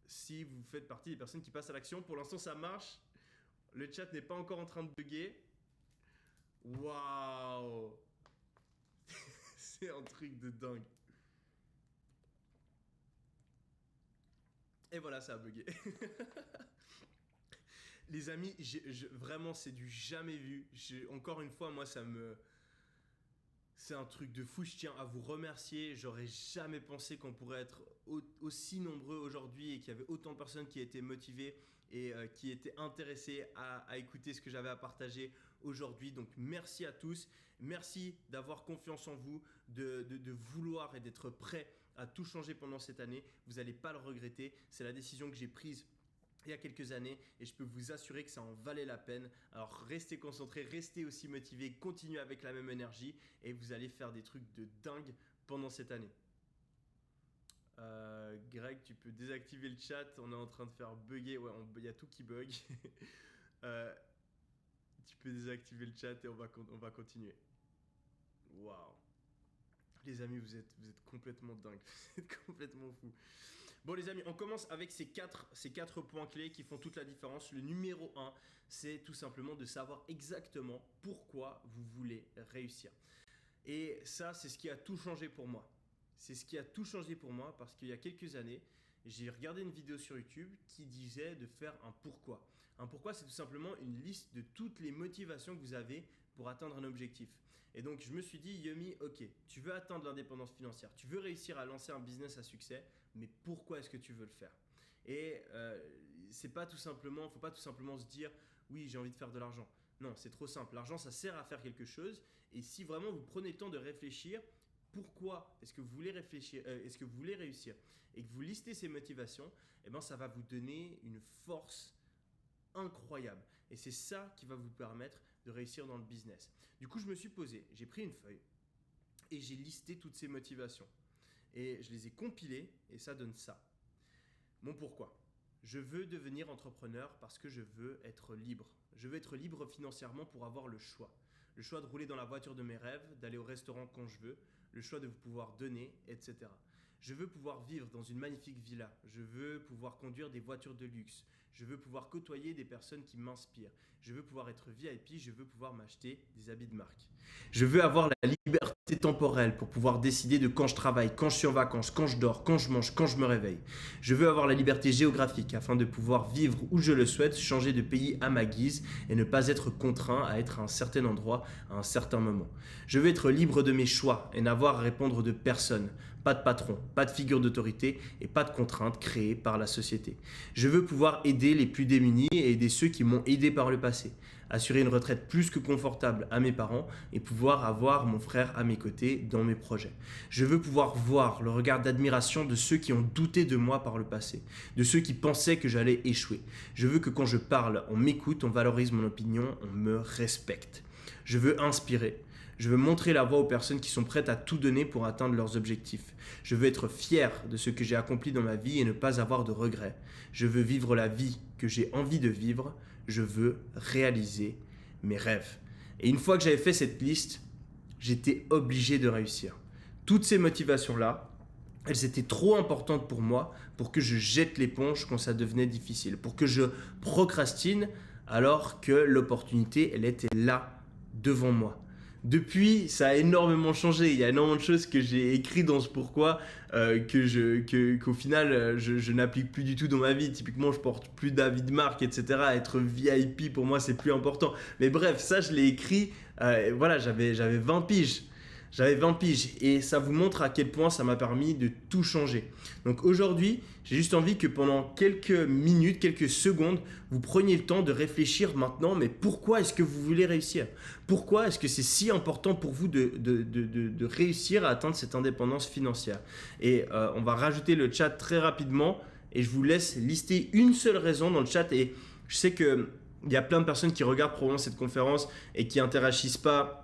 si vous faites partie des personnes qui passent à l'action. Pour l'instant, ça marche. Le chat n'est pas encore en train de bugger. Waouh! C'est un truc de dingue. Et voilà, ça a bugué. Les amis, vraiment, c'est du jamais vu. Encore une fois, moi, c'est un truc de fou. Je tiens à vous remercier. J'aurais jamais pensé qu'on pourrait être aussi nombreux aujourd'hui et qu'il y avait autant de personnes qui étaient motivées et qui étaient intéressées à écouter ce que j'avais à partager aujourd'hui. Donc merci à tous. Merci d'avoir confiance en vous, de vouloir et d'être prêt à tout changer pendant cette année. Vous n'allez pas le regretter. C'est la décision que j'ai prise il y a quelques années et je peux vous assurer que ça en valait la peine. Alors restez concentrés, restez aussi motivés, continuez avec la même énergie et vous allez faire des trucs de dingue pendant cette année. Greg, tu peux désactiver le chat, on est en train de faire bugger, ouais, il y a tout qui bug. Tu peux désactiver le chat et on va continuer. Waouh. Les amis, vous êtes complètement dingues, vous êtes complètement fous. Bon les amis, on commence avec ces quatre points clés qui font toute la différence. Le numéro 1, c'est tout simplement de savoir exactement pourquoi vous voulez réussir. Et ça, c'est ce qui a tout changé pour moi. C'est ce qui a tout changé pour moi parce qu'il y a quelques années, j'ai regardé une vidéo sur YouTube qui disait de faire un pourquoi. Un pourquoi, c'est tout simplement une liste de toutes les motivations que vous avez pour atteindre un objectif. Et donc, je me suis dit, Yomi, ok, tu veux atteindre l'indépendance financière, tu veux réussir à lancer un business à succès, mais pourquoi est-ce que tu veux le faire? Et faut pas tout simplement se dire, oui, j'ai envie de faire de l'argent. Non, c'est trop simple. L'argent, ça sert à faire quelque chose. Et si vraiment vous prenez le temps de réfléchir, pourquoi est-ce que vous voulez est-ce que vous voulez réussir et que vous listez ces motivations, eh ben, ça va vous donner une force incroyable. Et c'est ça qui va vous permettre de réussir dans le business. Du coup, je me suis posé, j'ai pris une feuille et j'ai listé toutes ces motivations. Et je les ai compilées et ça donne ça. Mon pourquoi. Je veux devenir entrepreneur parce que je veux être libre. Je veux être libre financièrement pour avoir le choix. Le choix de rouler dans la voiture de mes rêves, d'aller au restaurant quand je veux, le choix de pouvoir donner, etc. Je veux pouvoir vivre dans une magnifique villa. Je veux pouvoir conduire des voitures de luxe. Je veux pouvoir côtoyer des personnes qui m'inspirent. Je veux pouvoir être VIP. Je veux pouvoir m'acheter des habits de marque. Je veux avoir la liberté temporelle pour pouvoir décider de quand je travaille, quand je suis en vacances, quand je dors, quand je mange, quand je me réveille. Je veux avoir la liberté géographique afin de pouvoir vivre où je le souhaite, changer de pays à ma guise et ne pas être contraint à être à un certain endroit à un certain moment. Je veux être libre de mes choix et n'avoir à répondre de personne. Pas de patron, pas de figure d'autorité et pas de contraintes créées par la société. Je veux pouvoir aider les plus démunis et aider ceux qui m'ont aidé par le passé. Assurer une retraite plus que confortable à mes parents et pouvoir avoir mon frère à mes côtés dans mes projets. Je veux pouvoir voir le regard d'admiration de ceux qui ont douté de moi par le passé, de ceux qui pensaient que j'allais échouer. Je veux que quand je parle, on m'écoute, on valorise mon opinion, on me respecte. Je veux inspirer. Je veux montrer la voie aux personnes qui sont prêtes à tout donner pour atteindre leurs objectifs. Je veux être fier de ce que j'ai accompli dans ma vie et ne pas avoir de regrets. Je veux vivre la vie que j'ai envie de vivre. Je veux réaliser mes rêves. Et une fois que j'avais fait cette liste, j'étais obligé de réussir. Toutes ces motivations-là, elles étaient trop importantes pour moi pour que je jette l'éponge quand ça devenait difficile, pour que je procrastine alors que l'opportunité, elle était là, devant moi. Depuis, ça a énormément changé. Il y a énormément de choses que j'ai écrites dans ce pourquoi qu'au final, je n'applique plus du tout dans ma vie. Typiquement, je porte plus d'avis de marque, etc. Être VIP, pour moi, c'est plus important. Mais bref, ça, je l'ai écrit. Voilà, j'avais 20 piges. J'avais 20 piges et ça vous montre à quel point ça m'a permis de tout changer. Donc aujourd'hui, j'ai juste envie que pendant quelques minutes, quelques secondes, vous preniez le temps de réfléchir maintenant, mais pourquoi est-ce que vous voulez réussir? Pourquoi est-ce que c'est si important pour vous de réussir à atteindre cette indépendance financière? Et on va rajouter le chat très rapidement et je vous laisse lister une seule raison dans le chat. Et je sais qu'il y a plein de personnes qui regardent probablement cette conférence et qui interagissent pas,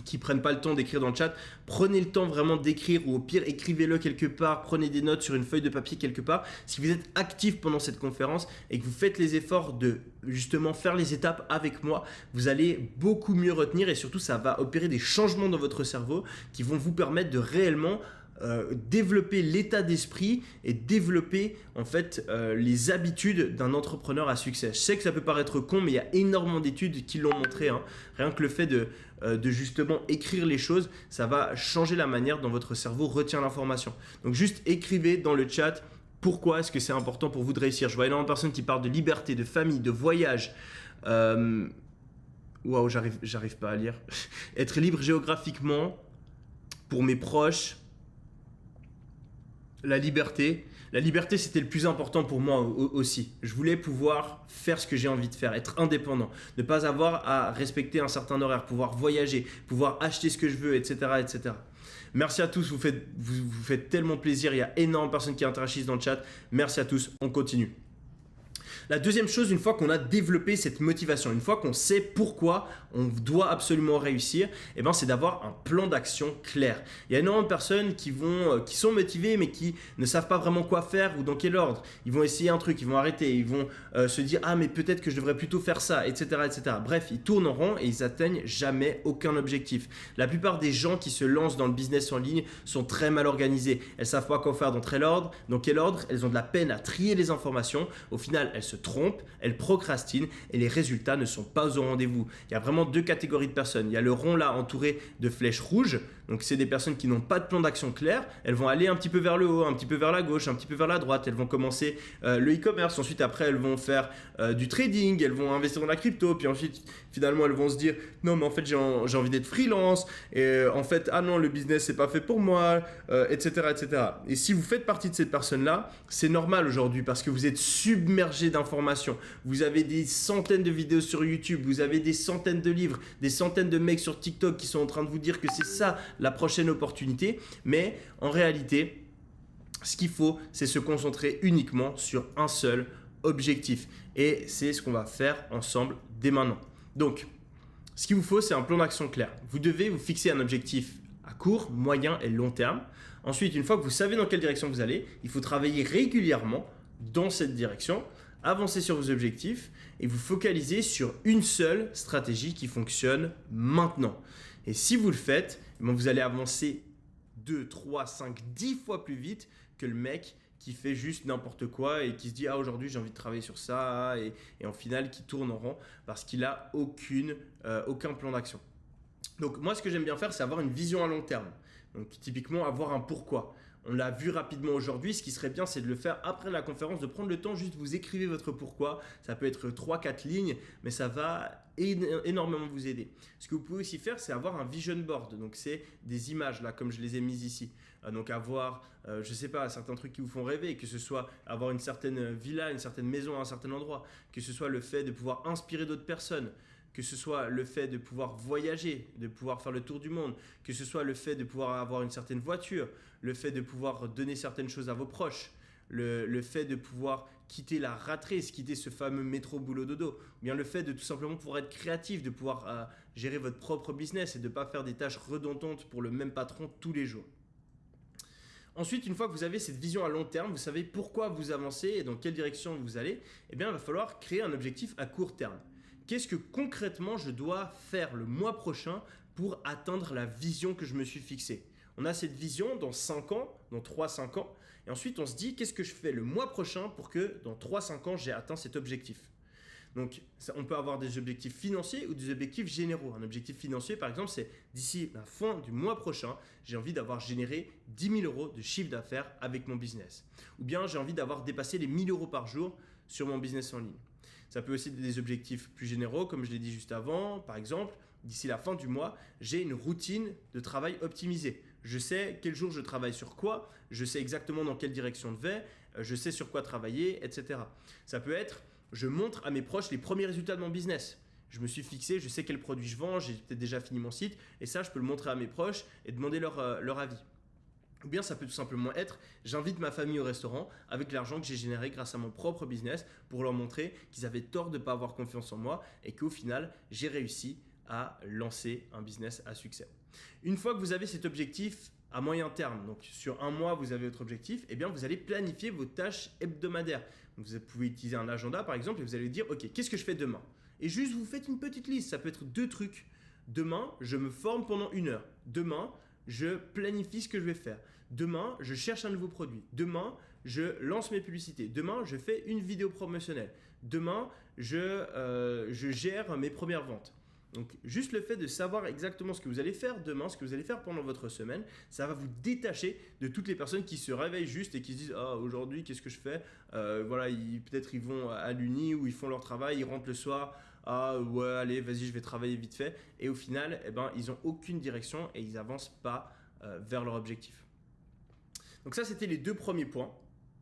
qui prennent pas le temps d'écrire dans le chat. Prenez le temps vraiment d'écrire ou au pire écrivez-le quelque part, prenez des notes sur une feuille de papier quelque part. Si vous êtes actif pendant cette conférence et que vous faites les efforts de justement faire les étapes avec moi, vous allez beaucoup mieux retenir et surtout ça va opérer des changements dans votre cerveau qui vont vous permettre de réellement développer l'état d'esprit et développer en fait les habitudes d'un entrepreneur à succès. Je sais que ça peut paraître con, mais il y a énormément d'études qui l'ont montré. Rien que le fait de justement écrire les choses, ça va changer la manière dont votre cerveau retient l'information. Donc juste écrivez dans le chat pourquoi est-ce que c'est important pour vous de réussir. Je vois énormément de personnes qui parlent de liberté, de famille, de voyage. Waouh, j'arrive pas à lire. Être libre géographiquement pour mes proches. La liberté, c'était le plus important pour moi aussi. Je voulais pouvoir faire ce que j'ai envie de faire, être indépendant, ne pas avoir à respecter un certain horaire, pouvoir voyager, pouvoir acheter ce que je veux, etc. etc. Merci à tous, vous faites tellement plaisir, il y a énormément de personnes qui interagissent dans le chat. Merci à tous, on continue. La deuxième chose, une fois qu'on a développé cette motivation, une fois qu'on sait pourquoi on doit absolument réussir, c'est d'avoir un plan d'action clair. Il y a énormément de personnes qui sont motivées mais qui ne savent pas vraiment quoi faire ou dans quel ordre. Ils vont essayer un truc, ils vont arrêter, ils vont se dire « Ah mais peut-être que je devrais plutôt faire ça, etc. etc. » Bref, ils tournent en rond et ils atteignent jamais aucun objectif. La plupart des gens qui se lancent dans le business en ligne sont très mal organisés. Elles ne savent pas quoi faire dans quel ordre, elles ont de la peine à trier les informations. Au final, elles se trompent, elles procrastinent et les résultats ne sont pas au rendez-vous. Il y a vraiment deux catégories de personnes. Il y a le rond là entouré de flèches rouges. Donc c'est des personnes qui n'ont pas de plan d'action clair. Elles vont aller un petit peu vers le haut, un petit peu vers la gauche, un petit peu vers la droite. Elles vont commencer le e-commerce. Ensuite après elles vont faire du trading. Elles vont investir dans la crypto. Puis ensuite finalement elles vont se dire non mais en fait j'ai envie d'être freelance. Et en fait ah non le business c'est pas fait pour moi, etc., etc. Et si vous faites partie de cette personne là, c'est normal aujourd'hui parce que vous êtes submergé d'informations. Vous avez des centaines de vidéos sur YouTube. Vous avez des centaines de livres, des centaines de mecs sur TikTok qui sont en train de vous dire que c'est ça la prochaine opportunité, mais en réalité, ce qu'il faut, c'est se concentrer uniquement sur un seul objectif. Et c'est ce qu'on va faire ensemble dès maintenant. Donc, ce qu'il vous faut, c'est un plan d'action clair. Vous devez vous fixer un objectif à court, moyen et long terme. Ensuite, une fois que vous savez dans quelle direction vous allez, il faut travailler régulièrement dans cette direction, avancer sur vos objectifs et vous focaliser sur une seule stratégie qui fonctionne maintenant. Et si vous le faites, vous allez avancer 2, 3, 5, 10 fois plus vite que le mec qui fait juste n'importe quoi et qui se dit ah aujourd'hui j'ai envie de travailler sur ça et en final qui tourne en rond parce qu'il a aucun plan d'action. Donc moi ce que j'aime bien faire c'est avoir une vision à long terme. Donc typiquement avoir un pourquoi. On l'a vu rapidement aujourd'hui, ce qui serait bien c'est de le faire après la conférence, de prendre le temps juste vous écrivez votre pourquoi. Ça peut être 3-4 lignes mais ça va énormément vous aider. Ce que vous pouvez aussi faire c'est avoir un vision board. Donc c'est des images là comme je les ai mises ici. Donc avoir, je sais pas, certains trucs qui vous font rêver, que ce soit avoir une certaine villa, une certaine maison à un certain endroit, que ce soit le fait de pouvoir inspirer d'autres personnes, que ce soit le fait de pouvoir voyager, de pouvoir faire le tour du monde, que ce soit le fait de pouvoir avoir une certaine voiture, le fait de pouvoir donner certaines choses à vos proches, le fait de pouvoir quitter la rat race, quitter ce fameux métro boulot dodo, ou bien le fait de tout simplement pouvoir être créatif, de pouvoir gérer votre propre business et de ne pas faire des tâches redondantes pour le même patron tous les jours. Ensuite, une fois que vous avez cette vision à long terme, vous savez pourquoi vous avancez et dans quelle direction vous allez, eh bien, il va falloir créer un objectif à court terme. Qu'est-ce que concrètement je dois faire le mois prochain pour atteindre la vision que je me suis fixée? On a cette vision dans 5 ans, dans 3-5 ans, et ensuite on se dit qu'est-ce que je fais le mois prochain pour que dans 3-5 ans j'ai atteint cet objectif. Donc, on peut avoir des objectifs financiers ou des objectifs généraux. Un objectif financier, par exemple, c'est d'ici la fin du mois prochain, j'ai envie d'avoir généré 10 000 euros de chiffre d'affaires avec mon business. Ou bien, j'ai envie d'avoir dépassé les 1 000 euros par jour sur mon business en ligne. Ça peut aussi être des objectifs plus généraux, comme je l'ai dit juste avant. Par exemple, d'ici la fin du mois, j'ai une routine de travail optimisée. Je sais quel jour je travaille sur quoi, je sais exactement dans quelle direction je vais, je sais sur quoi travailler, etc. Ça peut être je montre à mes proches les premiers résultats de mon business. Je me suis fixé, je sais quel produit je vends, j'ai peut-être déjà fini mon site et ça, je peux le montrer à mes proches et demander leur avis. Ou bien ça peut tout simplement être, j'invite ma famille au restaurant avec l'argent que j'ai généré grâce à mon propre business pour leur montrer qu'ils avaient tort de ne pas avoir confiance en moi et qu'au final, j'ai réussi à lancer un business à succès. Une fois que vous avez cet objectif à moyen terme, donc sur un mois, vous avez votre objectif, eh bien vous allez planifier vos tâches hebdomadaires. Donc, vous pouvez utiliser un agenda par exemple et vous allez dire ok, qu'est-ce que je fais demain? Et juste vous faites une petite liste, ça peut être 2 trucs. Demain, je me forme pendant 1 heure. Demain, je planifie ce que je vais faire. Demain, je cherche un nouveau produit. Demain, je lance mes publicités. Demain, je fais une vidéo promotionnelle. Demain, je gère mes premières ventes. Donc, juste le fait de savoir exactement ce que vous allez faire demain, ce que vous allez faire pendant votre semaine, ça va vous détacher de toutes les personnes qui se réveillent juste et qui se disent « Ah, aujourd'hui, qu'est-ce que je fais ?» Voilà, peut-être ils vont à l'uni ou ils font leur travail, ils rentrent le soir. « Ah, ouais, allez, vas-y, je vais travailler vite fait. » Et au final, ils n'ont aucune direction et ils n'avancent pas vers leur objectif. Donc ça, c'était les 2 premiers points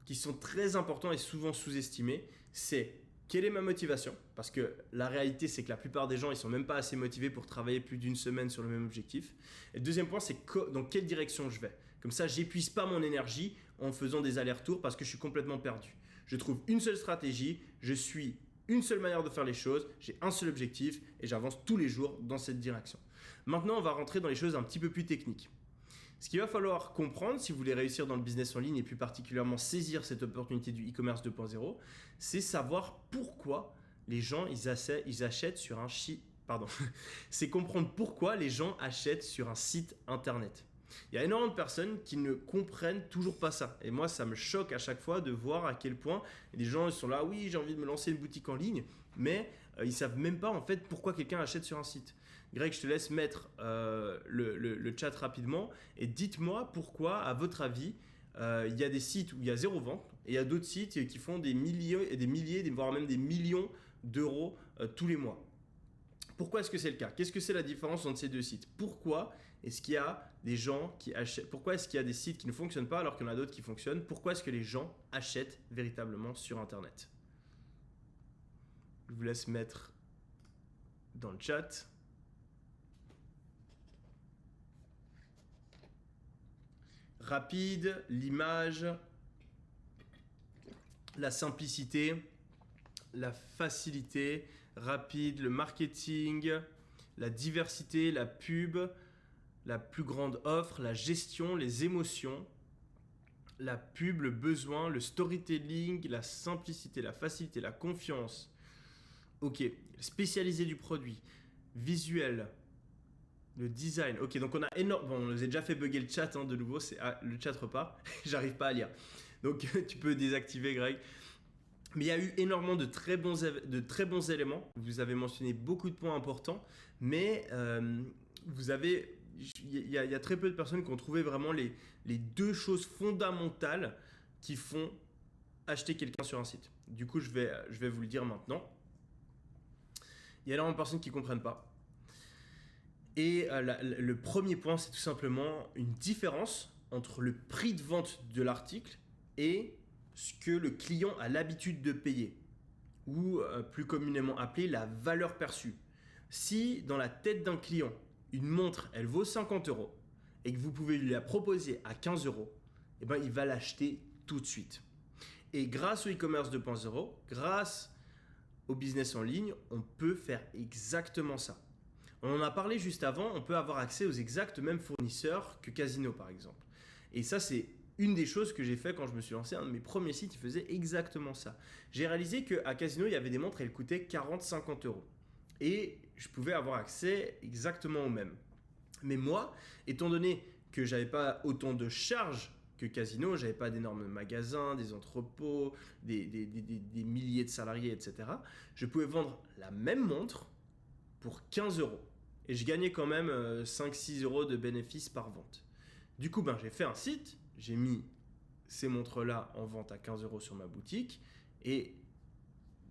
qui sont très importants et souvent sous-estimés. C'est quelle est ma motivation? Parce que la réalité, c'est que la plupart des gens, ils ne sont même pas assez motivés pour travailler plus d'1 semaine sur le même objectif. Et le deuxième point, c'est dans quelle direction je vais. Comme ça, je n'épuise pas mon énergie en faisant des allers-retours parce que je suis complètement perdu. Je trouve une seule stratégie, je suis une seule manière de faire les choses, j'ai un seul objectif et j'avance tous les jours dans cette direction. Maintenant, on va rentrer dans les choses un petit peu plus techniques. Ce qu'il va falloir comprendre si vous voulez réussir dans le business en ligne et plus particulièrement saisir cette opportunité du e-commerce 2.0, c'est savoir pourquoi les gens ils achètent sur un site. C'est comprendre pourquoi les gens achètent sur un site internet. Il y a énormément de personnes qui ne comprennent toujours pas ça. Et moi, ça me choque à chaque fois de voir à quel point les gens ils sont là, oui, j'ai envie de me lancer une boutique en ligne, mais ils ne savent même pas en fait pourquoi quelqu'un achète sur un site. Greg, je te laisse mettre le chat rapidement et dites-moi pourquoi, à votre avis, il y a des sites où il y a 0 vente et il y a d'autres sites qui font des milliers, voire même des millions d'euros tous les mois. Pourquoi est-ce que c'est le cas? Qu'est-ce que c'est la différence entre ces 2 sites? Pourquoi est-ce qu'il y a des gens qui achètent? Pourquoi est-ce qu'il y a des sites qui ne fonctionnent pas alors qu'il y en a d'autres qui fonctionnent? Pourquoi est-ce que les gens achètent véritablement sur Internet? Je vous laisse mettre dans le chat. Rapide, l'image, la simplicité, la facilité, rapide, le marketing, la diversité, la pub, la plus grande offre, la gestion, les émotions, la pub, le besoin, le storytelling, la simplicité, la facilité, la confiance. Ok, spécialisé du produit, visuel, Le design. Ok, donc on a énorme. Bon, on nous a déjà fait bugger le chat de nouveau. Le chat repart. J'arrive pas à lire. Donc tu peux désactiver, Greg. Mais il y a eu énormément de très bons éléments. Vous avez mentionné beaucoup de points importants, mais il y a très peu de personnes qui ont trouvé vraiment les deux choses fondamentales qui font acheter quelqu'un sur un site. Du coup, je vais vous le dire maintenant. Il y a énormément de personnes qui ne comprennent pas. Et le premier point, c'est tout simplement une différence entre le prix de vente de l'article et ce que le client a l'habitude de payer, ou plus communément appelé la valeur perçue. Si dans la tête d'un client, une montre, elle vaut 50 € et que vous pouvez lui la proposer à 15 €, eh ben, il va l'acheter tout de suite. Et grâce au e-commerce 2.0, grâce au business en ligne, on peut faire exactement ça. On en a parlé juste avant, on peut avoir accès aux exacts mêmes fournisseurs que Casino par exemple. Et ça, c'est une des choses que j'ai fait quand je me suis lancé. Un de mes premiers sites, il faisait exactement ça. J'ai réalisé qu'à Casino, il y avait des montres, elles coûtaient 40-50 €. Et je pouvais avoir accès exactement au même. Mais moi, étant donné que j'avais pas autant de charges que Casino, j'avais pas d'énormes magasins, des entrepôts, des milliers de salariés, etc. Je pouvais vendre la même montre pour 15 €. Et je gagnais quand même 5-6 € de bénéfices par vente. Du coup, j'ai fait un site, j'ai mis ces montres-là en vente à 15 € sur ma boutique. Et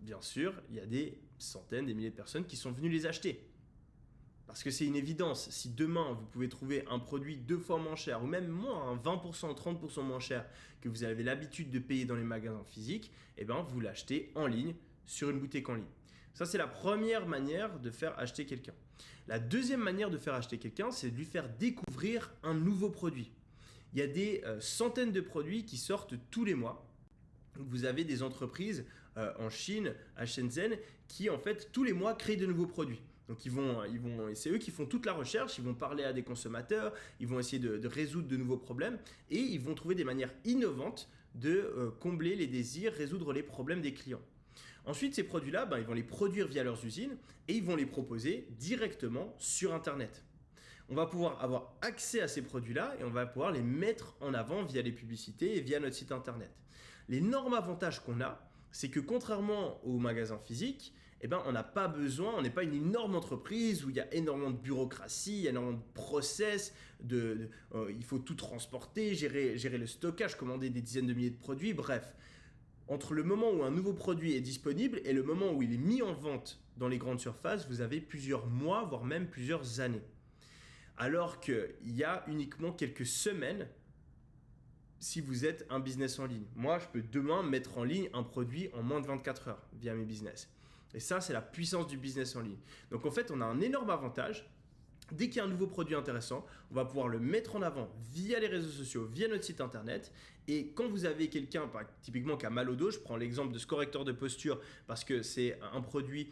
bien sûr, il y a des centaines, des milliers de personnes qui sont venues les acheter. Parce que c'est une évidence, si demain vous pouvez trouver un produit 2 fois moins cher, ou même moins, 20%, 30% moins cher que vous avez l'habitude de payer dans les magasins physiques, eh ben vous l'achetez en ligne sur une boutique en ligne. Ça, c'est la première manière de faire acheter quelqu'un. La deuxième manière de faire acheter quelqu'un, c'est de lui faire découvrir un nouveau produit. Il y a des centaines de produits qui sortent tous les mois. Vous avez des entreprises en Chine, à Shenzhen, qui en fait tous les mois créent de nouveaux produits. Donc c'est eux qui font toute la recherche, ils vont parler à des consommateurs, ils vont essayer de résoudre de nouveaux problèmes et ils vont trouver des manières innovantes de combler les désirs, résoudre les problèmes des clients. Ensuite, ces produits-là, ils vont les produire via leurs usines et ils vont les proposer directement sur Internet. On va pouvoir avoir accès à ces produits-là et on va pouvoir les mettre en avant via les publicités et via notre site Internet. L'énorme avantage qu'on a, c'est que contrairement aux magasins physiques, on n'a pas besoin, on n'est pas une énorme entreprise où il y a énormément de bureaucratie, il y a énormément de process, il faut tout transporter, gérer le stockage, commander des dizaines de milliers de produits, bref. Entre le moment où un nouveau produit est disponible et le moment où il est mis en vente dans les grandes surfaces, vous avez plusieurs mois, voire même plusieurs années. Alors qu'il y a uniquement quelques semaines si vous êtes un business en ligne. Moi, je peux demain mettre en ligne un produit en moins de 24 heures via mes business. Et ça, c'est la puissance du business en ligne. Donc en fait, on a un énorme avantage. Dès qu'il y a un nouveau produit intéressant, on va pouvoir le mettre en avant via les réseaux sociaux, via notre site internet. Et quand vous avez quelqu'un, typiquement qui a mal au dos, je prends l'exemple de ce correcteur de posture parce que c'est un produit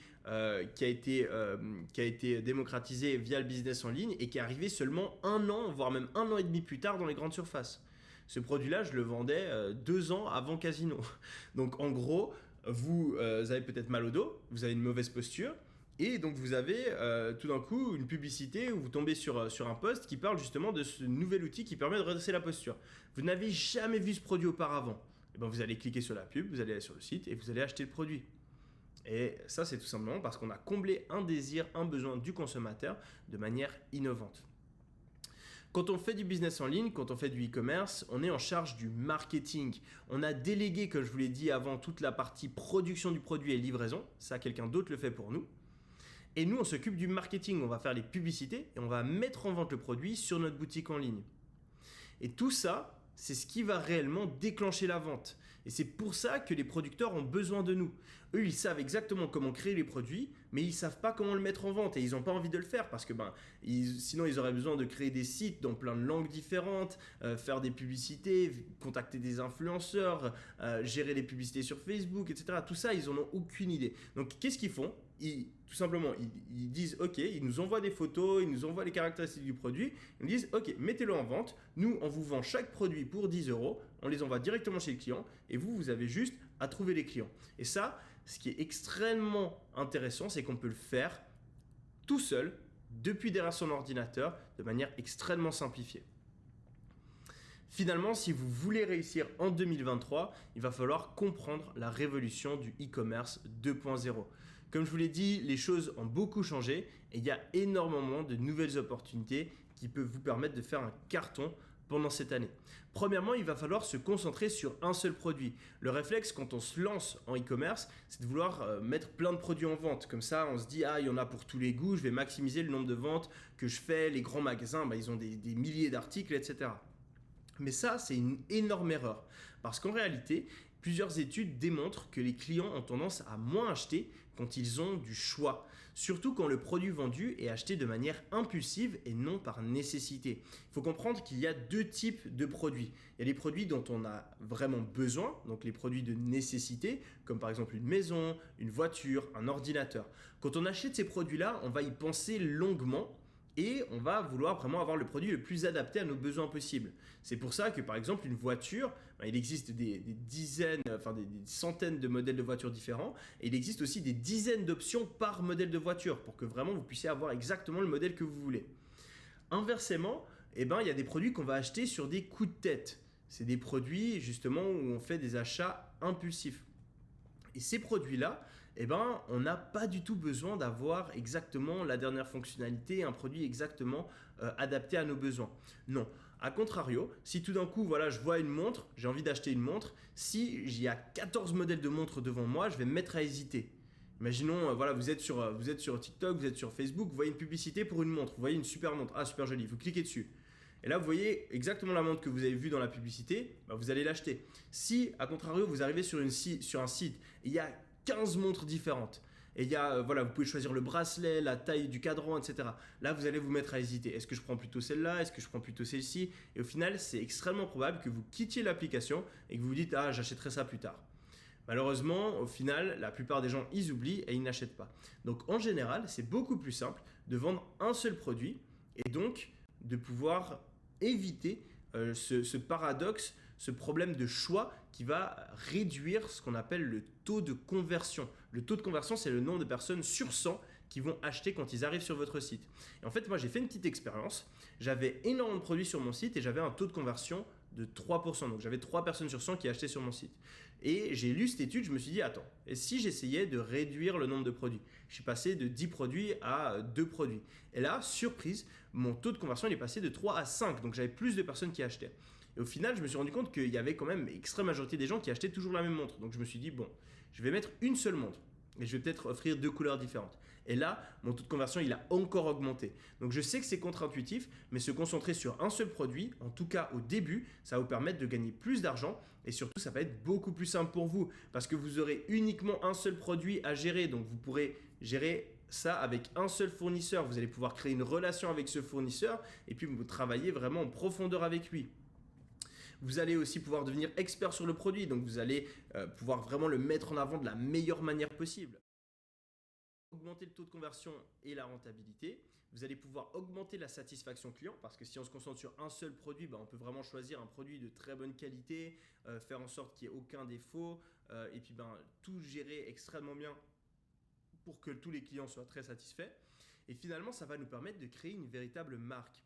qui a été démocratisé via le business en ligne et qui est arrivé seulement 1 an, voire même 1 an et demi plus tard dans les grandes surfaces. Ce produit-là, je le vendais 2 ans avant Casino. Donc en gros, vous avez peut-être mal au dos, vous avez une mauvaise posture. Et donc vous avez tout d'un coup une publicité où vous tombez sur un post qui parle justement de ce nouvel outil qui permet de redresser la posture. Vous n'avez jamais vu ce produit auparavant. Et vous allez cliquer sur la pub, vous allez aller sur le site et vous allez acheter le produit. Et ça, c'est tout simplement parce qu'on a comblé un désir, un besoin du consommateur de manière innovante. Quand on fait du business en ligne, quand on fait du e-commerce, on est en charge du marketing. On a délégué, comme je vous l'ai dit avant, toute la partie production du produit et livraison. Ça, quelqu'un d'autre le fait pour nous. Et nous, on s'occupe du marketing, on va faire les publicités et on va mettre en vente le produit sur notre boutique en ligne. Et tout ça, c'est ce qui va réellement déclencher la vente. Et c'est pour ça que les producteurs ont besoin de nous. Eux, ils savent exactement comment créer les produits, mais ils ne savent pas comment le mettre en vente et ils n'ont pas envie de le faire parce que sinon, ils auraient besoin de créer des sites dans plein de langues différentes, faire des publicités, contacter des influenceurs, gérer les publicités sur Facebook, etc. Tout ça, ils n'en ont aucune idée. Donc, qu'est-ce qu'ils font ? Tout simplement, ils disent OK, ils nous envoient des photos, ils nous envoient les caractéristiques du produit, ils nous disent OK, mettez-le en vente, nous on vous vend chaque produit pour 10 €, on les envoie directement chez le client et vous avez juste à trouver les clients. Et ça, ce qui est extrêmement intéressant, c'est qu'on peut le faire tout seul depuis derrière son ordinateur de manière extrêmement simplifiée. Finalement, si vous voulez réussir en 2023, il va falloir comprendre la révolution du e-commerce 2.0. Comme je vous l'ai dit, les choses ont beaucoup changé et il y a énormément de nouvelles opportunités qui peuvent vous permettre de faire un carton pendant cette année. Premièrement, il va falloir se concentrer sur un seul produit. Le réflexe quand on se lance en e-commerce, c'est de vouloir mettre plein de produits en vente. Comme ça, on se dit, ah, il y en a pour tous les goûts, je vais maximiser le nombre de ventes que je fais. Les grands magasins, ils ont des milliers d'articles, etc. Mais ça, c'est une énorme erreur. Parce qu'en réalité, plusieurs études démontrent que les clients ont tendance à moins acheter quand ils ont du choix. Surtout quand le produit vendu est acheté de manière impulsive et non par nécessité. Il faut comprendre qu'il y a deux types de produits. Il y a les produits dont on a vraiment besoin, donc les produits de nécessité, comme par exemple une maison, une voiture, un ordinateur. Quand on achète ces produits-là, on va y penser longuement et on va vouloir vraiment avoir le produit le plus adapté à nos besoins possibles. C'est pour ça que par exemple une voiture, il existe des dizaines, des centaines de modèles de voitures différents et il existe aussi des dizaines d'options par modèle de voiture pour que vraiment vous puissiez avoir exactement le modèle que vous voulez. Inversement, il y a des produits qu'on va acheter sur des coups de tête. C'est des produits justement où on fait des achats impulsifs. Et ces produits-là, on n'a pas du tout besoin d'avoir exactement la dernière fonctionnalité, un produit exactement adapté à nos besoins. Non. A contrario, si tout d'un coup, je vois une montre, j'ai envie d'acheter une montre, si il y a 14 modèles de montres devant moi, je vais me mettre à hésiter. Imaginons, vous êtes sur TikTok, vous êtes sur Facebook, vous voyez une publicité pour une montre, vous voyez une super montre, ah super jolie, vous cliquez dessus. Et là, vous voyez exactement la montre que vous avez vue dans la publicité, vous allez l'acheter. Si, à contrario, vous arrivez sur un site, il y a 15 montres différentes. Et vous pouvez choisir le bracelet, la taille du cadran, etc. Là, vous allez vous mettre à hésiter. Est-ce que je prends plutôt celle-là? Est-ce que je prends plutôt celle-ci? Et au final, c'est extrêmement probable que vous quittiez l'application et que vous vous dites « Ah, j'achèterai ça plus tard ». Malheureusement, au final, la plupart des gens, ils oublient et ils n'achètent pas. Donc, en général, c'est beaucoup plus simple de vendre un seul produit et donc de pouvoir éviter ce paradoxe, ce problème de choix qui va réduire ce qu'on appelle le taux de conversion. Le taux de conversion, c'est le nombre de personnes sur 100 qui vont acheter quand ils arrivent sur votre site. Et en fait, moi, j'ai fait une petite expérience. J'avais énormément de produits sur mon site et j'avais un taux de conversion de 3%. Donc, j'avais 3 personnes sur 100 qui achetaient sur mon site. Et j'ai lu cette étude, je me suis dit, attends, et si j'essayais de réduire le nombre de produits? Je suis passé de 10 produits à 2 produits. Et là, surprise, mon taux de conversion il est passé de 3 à 5. Donc, j'avais plus de personnes qui achetaient. Et au final, je me suis rendu compte qu'il y avait quand même l'extrême majorité des gens qui achetaient toujours la même montre. Donc, je me suis dit, bon, je vais mettre une seule montre et je vais peut-être offrir 2 couleurs différentes. Et là, mon taux de conversion, il a encore augmenté. Donc, je sais que c'est contre-intuitif, mais se concentrer sur un seul produit, en tout cas au début, ça va vous permettre de gagner plus d'argent et surtout, ça va être beaucoup plus simple pour vous parce que vous aurez uniquement un seul produit à gérer. Donc, vous pourrez gérer ça avec un seul fournisseur. Vous allez pouvoir créer une relation avec ce fournisseur et puis vous travaillez vraiment en profondeur avec lui. Vous allez aussi pouvoir devenir expert sur le produit, donc vous allez pouvoir vraiment le mettre en avant de la meilleure manière possible. Augmenter le taux de conversion et la rentabilité. Vous allez pouvoir augmenter la satisfaction client parce que si on se concentre sur un seul produit, on peut vraiment choisir un produit de très bonne qualité, faire en sorte qu'il n'y ait aucun défaut et puis tout gérer extrêmement bien pour que tous les clients soient très satisfaits. Et finalement, ça va nous permettre de créer une véritable marque.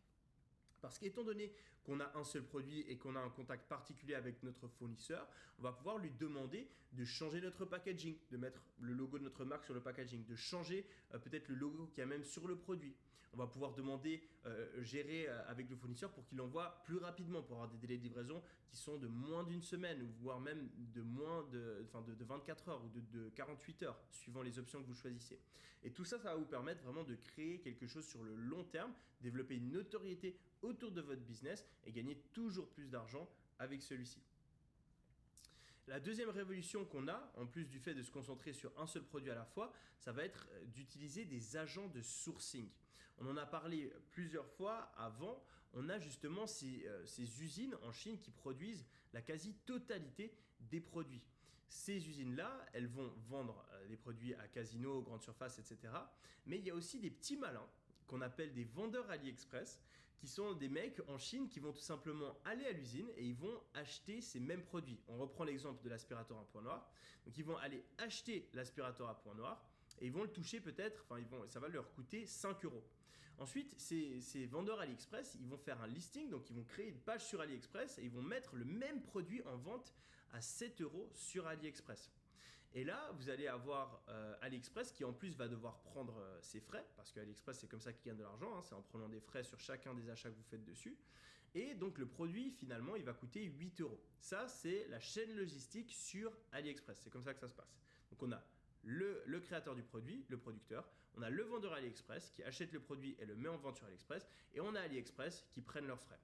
Parce qu'étant donné qu'on a un seul produit et qu'on a un contact particulier avec notre fournisseur, on va pouvoir lui demander de changer notre packaging, de mettre le logo de notre marque sur le packaging, de changer peut-être le logo qu'il y a même sur le produit. On va pouvoir demander, gérer avec le fournisseur pour qu'il envoie plus rapidement, pour avoir des délais de livraison qui sont de moins d'une semaine, voire même de moins de 24 heures ou de 48 heures, suivant les options que vous choisissez. Et tout ça, ça va vous permettre vraiment de créer quelque chose sur le long terme, développer une notoriété autour de votre business et gagner toujours plus d'argent avec celui-ci. La deuxième révolution qu'on a, en plus du fait de se concentrer sur un seul produit à la fois, ça va être d'utiliser des agents de sourcing. On en a parlé plusieurs fois avant. On a justement ces usines en Chine qui produisent la quasi-totalité des produits. Ces usines-là, elles vont vendre des produits à Casino, grandes surfaces, etc. Mais il y a aussi des petits malins qu'on appelle des vendeurs AliExpress qui sont des mecs en Chine qui vont tout simplement aller à l'usine et ils vont acheter ces mêmes produits. On reprend l'exemple de l'aspirateur à point noir. Donc ils vont aller acheter l'aspirateur à point noir et ils vont le toucher peut-être, ça va leur coûter 5 euros. Ensuite, ces vendeurs AliExpress, ils vont faire un listing, donc ils vont créer une page sur AliExpress et ils vont mettre le même produit en vente à 7 euros sur AliExpress. Et là, vous allez avoir AliExpress qui en plus va devoir prendre ses frais, parce que AliExpress c'est comme ça qu'ils gagnent de l'argent, hein, c'est en prenant des frais sur chacun des achats que vous faites dessus. Et donc le produit finalement il va coûter 8 euros. Ça c'est la chaîne logistique sur AliExpress, c'est comme ça que ça se passe. Donc on a le créateur du produit, le producteur, on a le vendeur AliExpress qui achète le produit et le met en vente sur AliExpress, et on a AliExpress qui prennent leurs frais.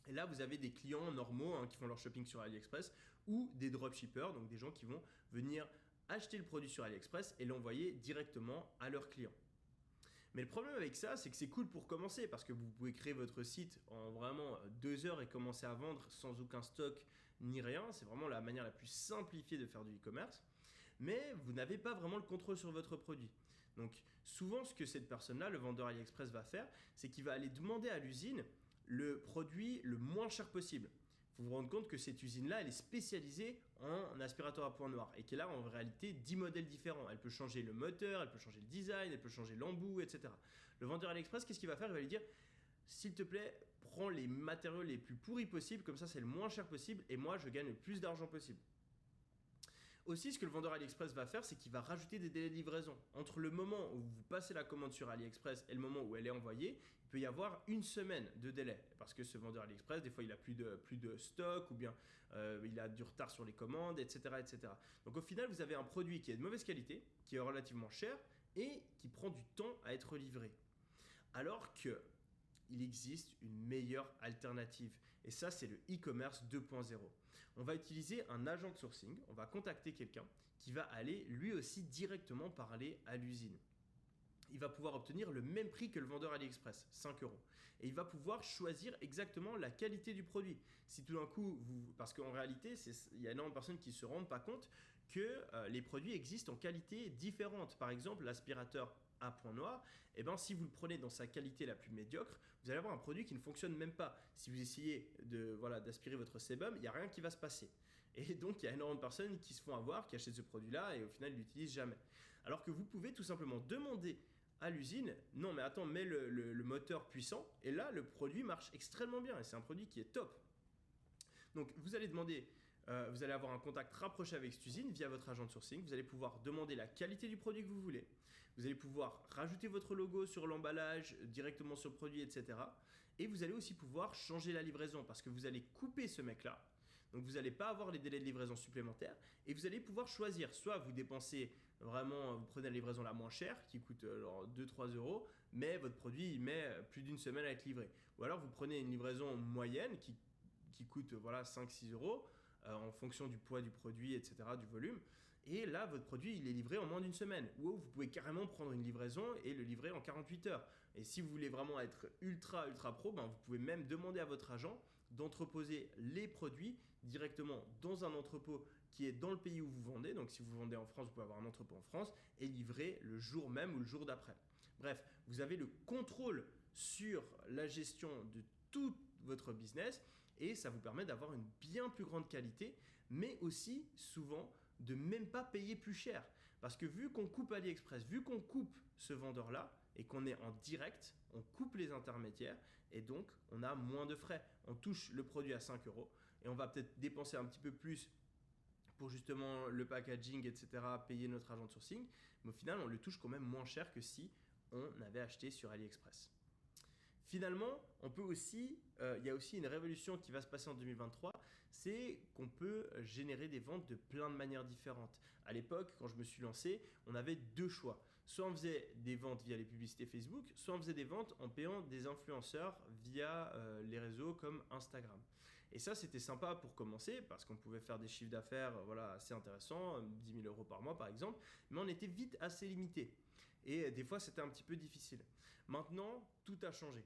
Et là, vous avez des clients normaux qui font leur shopping sur AliExpress ou des dropshippers, donc des gens qui vont venir acheter le produit sur AliExpress et l'envoyer directement à leurs clients. Mais le problème avec ça, c'est que c'est cool pour commencer parce que vous pouvez créer votre site en vraiment 2 heures et commencer à vendre sans aucun stock ni rien. C'est vraiment la manière la plus simplifiée de faire du e-commerce. Mais vous n'avez pas vraiment le contrôle sur votre produit. Donc souvent, ce que cette personne-là, le vendeur AliExpress va faire, c'est qu'il va aller demander à l'usine le produit le moins cher possible. Il faut vous rendre compte que cette usine-là, elle est spécialisée en aspirateur à point noir et qu'elle a en réalité 10 modèles différents. Elle peut changer le moteur, elle peut changer le design, elle peut changer l'embout, etc. Le vendeur AliExpress, qu'est-ce qu'il va faire? Il va lui dire, s'il te plaît, prends les matériaux les plus pourris possibles, comme ça c'est le moins cher possible et moi je gagne le plus d'argent possible. Aussi, ce que le vendeur AliExpress va faire, c'est qu'il va rajouter des délais de livraison. Entre le moment où vous passez la commande sur AliExpress et le moment où elle est envoyée, il peut y avoir 1 semaine de délai. Parce que ce vendeur AliExpress, des fois, il a plus de stock ou bien il a du retard sur les commandes, etc., etc. Donc au final, vous avez un produit qui est de mauvaise qualité, qui est relativement cher et qui prend du temps à être livré. Alors qu'il existe une meilleure alternative. Et ça, c'est le e-commerce 2.0. On va utiliser un agent de sourcing, on va contacter quelqu'un qui va aller lui aussi directement parler à l'usine. Il va pouvoir obtenir le même prix que le vendeur AliExpress, 5 euros. Et il va pouvoir choisir exactement la qualité du produit. Si tout d'un coup, parce qu'en réalité, il y a énormément de personnes qui ne se rendent pas compte que les produits existent en qualité différente. Par exemple, l'aspirateur à point noir, si vous le prenez dans sa qualité la plus médiocre, vous allez avoir un produit qui ne fonctionne même pas. Si vous essayez d'aspirer votre sébum, il n'y a rien qui va se passer. Et donc, il y a énormément de personnes qui se font avoir, qui achètent ce produit-là et au final, ils ne l'utilisent jamais. Alors que vous pouvez tout simplement demander à l'usine, non mais attends, mets le moteur puissant et là, le produit marche extrêmement bien et c'est un produit qui est top. Donc, vous allez demander... vous allez avoir un contact rapproché avec cette usine via votre agent de sourcing. Vous allez pouvoir demander la qualité du produit que vous voulez. Vous allez pouvoir rajouter votre logo sur l'emballage, directement sur le produit, etc. Et vous allez aussi pouvoir changer la livraison parce que vous allez couper ce mec-là. Donc vous n'allez pas avoir les délais de livraison supplémentaires et vous allez pouvoir choisir. Soit vous dépensez vraiment, vous prenez la livraison la moins chère qui coûte 2-3 euros, mais votre produit il met plus d'1 semaine à être livré. Ou alors vous prenez une livraison moyenne qui coûte 5-6 euros. En fonction du poids du produit, etc., du volume. Et là, votre produit, il est livré en moins d'1 semaine. Ou vous pouvez carrément prendre une livraison et le livrer en 48 heures. Et si vous voulez vraiment être ultra pro, vous pouvez même demander à votre agent d'entreposer les produits directement dans un entrepôt qui est dans le pays où vous vendez. Donc si vous vendez en France, vous pouvez avoir un entrepôt en France et livrer le jour même ou le jour d'après. Bref, vous avez le contrôle sur la gestion de tout votre business. Et ça vous permet d'avoir une bien plus grande qualité, mais aussi souvent de même pas payer plus cher. Parce que vu qu'on coupe AliExpress, vu qu'on coupe ce vendeur-là et qu'on est en direct, on coupe les intermédiaires et donc on a moins de frais. On touche le produit à 5 euros et on va peut-être dépenser un petit peu plus pour justement le packaging, etc., payer notre agent de sourcing. Mais au final, on le touche quand même moins cher que si on avait acheté sur AliExpress. Finalement, il y a aussi une révolution qui va se passer en 2023, c'est qu'on peut générer des ventes de plein de manières différentes. À l'époque, quand je me suis lancé, on avait 2 choix. Soit on faisait des ventes via les publicités Facebook, soit on faisait des ventes en payant des influenceurs via les réseaux comme Instagram. Et ça, c'était sympa pour commencer parce qu'on pouvait faire des chiffres d'affaires assez intéressants, 10 000 euros par mois par exemple, mais on était vite assez limité. Et des fois, c'était un petit peu difficile. Maintenant, tout a changé.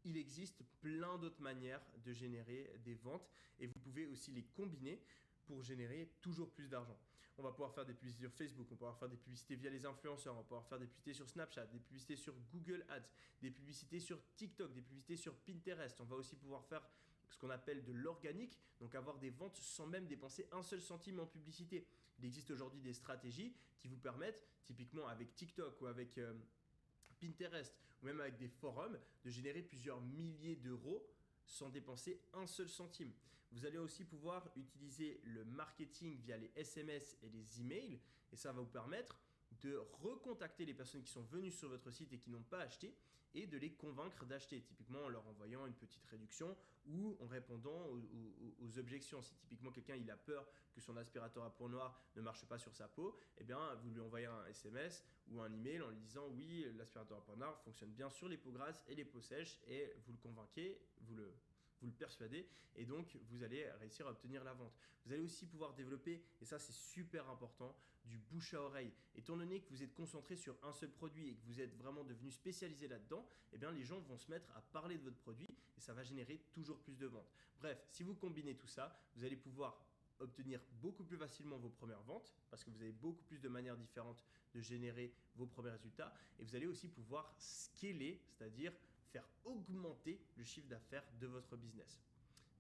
Il existe plein d'autres manières de générer des ventes et vous pouvez aussi les combiner pour générer toujours plus d'argent. On va pouvoir faire des publicités sur Facebook, on va pouvoir faire des publicités via les influenceurs, on va pouvoir faire des publicités sur Snapchat, des publicités sur Google Ads, des publicités sur TikTok, des publicités sur Pinterest. On va aussi pouvoir faire ce qu'on appelle de l'organique, donc avoir des ventes sans même dépenser un seul centime en publicité. Il existe aujourd'hui des stratégies qui vous permettent, typiquement avec TikTok ou avec Pinterest ou même avec des forums, de générer plusieurs milliers d'euros sans dépenser un seul centime. Vous allez aussi pouvoir utiliser le marketing via les SMS et les emails et ça va vous permettre de recontacter les personnes qui sont venues sur votre site et qui n'ont pas acheté et de les convaincre d'acheter, typiquement en leur envoyant une petite réduction ou en répondant aux objections. Si typiquement quelqu'un il a peur que son aspirateur à peau noire ne marche pas sur sa peau, eh bien vous lui envoyez un SMS ou un email en lui disant oui, l'aspirateur à peau noire fonctionne bien sur les peaux grasses et les peaux sèches et vous le convainquez, vous le persuadez et donc vous allez réussir à obtenir la vente. Vous allez aussi pouvoir développer, et ça c'est super important, du bouche à oreille. Étant donné que vous êtes concentré sur un seul produit et que vous êtes vraiment devenu spécialisé là-dedans, eh bien les gens vont se mettre à parler de votre produit et ça va générer toujours plus de ventes. Bref, si vous combinez tout ça, vous allez pouvoir obtenir beaucoup plus facilement vos premières ventes parce que vous avez beaucoup plus de manières différentes de générer vos premiers résultats et vous allez aussi pouvoir scaler, c'est-à-dire faire augmenter le chiffre d'affaires de votre business.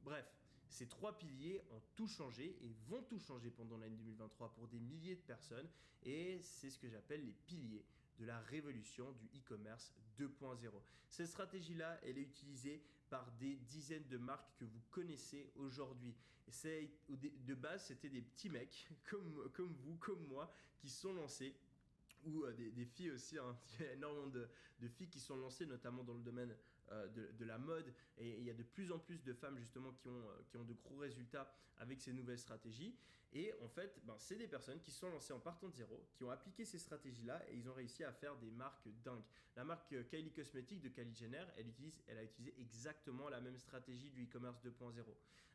Bref, ces trois piliers ont tout changé et vont tout changer pendant l'année 2023 pour des milliers de personnes et c'est ce que j'appelle les piliers de la révolution du e-commerce 2.0. Cette stratégie-là, elle est utilisée par des dizaines de marques que vous connaissez aujourd'hui. De base, c'était des petits mecs comme vous, comme moi, qui sont lancés ou des filles aussi, hein. Il y a énormément de filles qui sont lancées, notamment dans le domaine de la mode. Et il y a de plus en plus de femmes justement qui ont de gros résultats avec ces nouvelles stratégies. Et en fait, c'est des personnes qui se sont lancées en partant de zéro, qui ont appliqué ces stratégies-là et ils ont réussi à faire des marques dingues. La marque Kylie Cosmetics de Kylie Jenner, elle a utilisé exactement la même stratégie du e-commerce 2.0.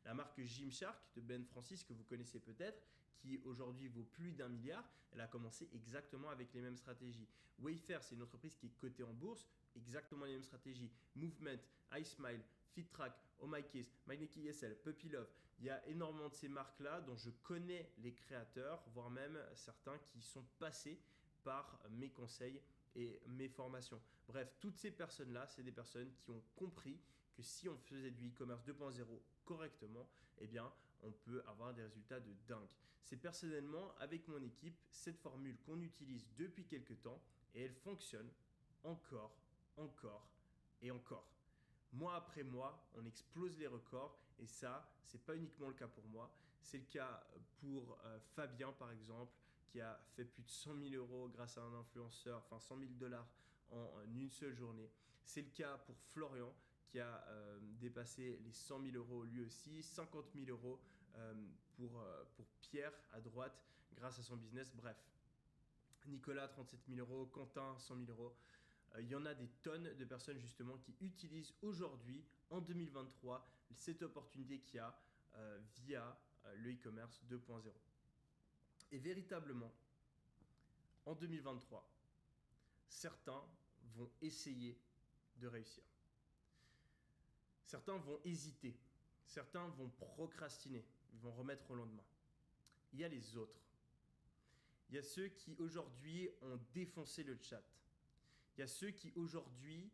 La marque Gymshark de Ben Francis, que vous connaissez peut-être, qui aujourd'hui vaut plus d'1 milliard, elle a commencé exactement avec les mêmes stratégies. Wayfair, c'est une entreprise qui est cotée en bourse, exactement les mêmes stratégies. Movement, iSmile, FitTrack, Oh My Kiss, Meineke ESL, Puppy Love. Il y a énormément de ces marques-là dont je connais les créateurs, voire même certains qui sont passés par mes conseils et mes formations. Bref, toutes ces personnes-là, c'est des personnes qui ont compris que si on faisait du e-commerce 2.0 correctement, eh bien, on peut avoir des résultats de dingue. C'est personnellement, avec mon équipe, cette formule qu'on utilise depuis quelques temps et elle fonctionne encore et encore. Mois après mois, on explose les records et ça, c'est pas uniquement le cas pour moi. C'est le cas pour Fabien, par exemple, qui a fait plus de 100 000 euros grâce à un influenceur, enfin 100 000 dollars en une seule journée. C'est le cas pour Florian, qui a dépassé les 100 000 euros lui aussi, 50 000 euros pour Pierre à droite grâce à son business. Bref, Nicolas 37 000 euros, Quentin 100 000 euros. Il y en a des tonnes de personnes justement qui utilisent aujourd'hui, en 2023, cette opportunité qu'il y a via le e-commerce 2.0. Et véritablement, en 2023, certains vont essayer de réussir. Certains vont hésiter, certains vont procrastiner, ils vont remettre au lendemain. Il y a les autres. Il y a ceux qui aujourd'hui ont défoncé le chat. Il y a ceux qui aujourd'hui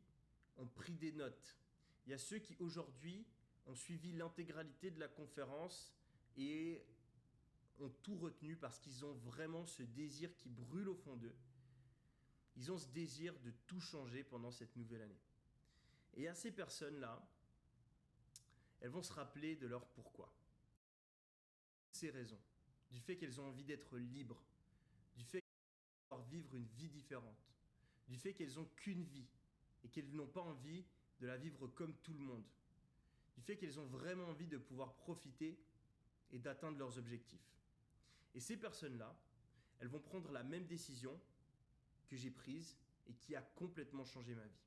ont pris des notes. Il y a ceux qui aujourd'hui ont suivi l'intégralité de la conférence et ont tout retenu parce qu'ils ont vraiment ce désir qui brûle au fond d'eux. Ils ont ce désir de tout changer pendant cette nouvelle année. Et à ces personnes-là, elles vont se rappeler de leur pourquoi. Ces raisons, du fait qu'elles ont envie d'être libres, du fait qu'elles veulent pouvoir vivre une vie différente, du fait qu'elles n'ont qu'une vie et qu'elles n'ont pas envie de la vivre comme tout le monde, du fait qu'elles ont vraiment envie de pouvoir profiter et d'atteindre leurs objectifs. Et ces personnes-là, elles vont prendre la même décision que j'ai prise et qui a complètement changé ma vie.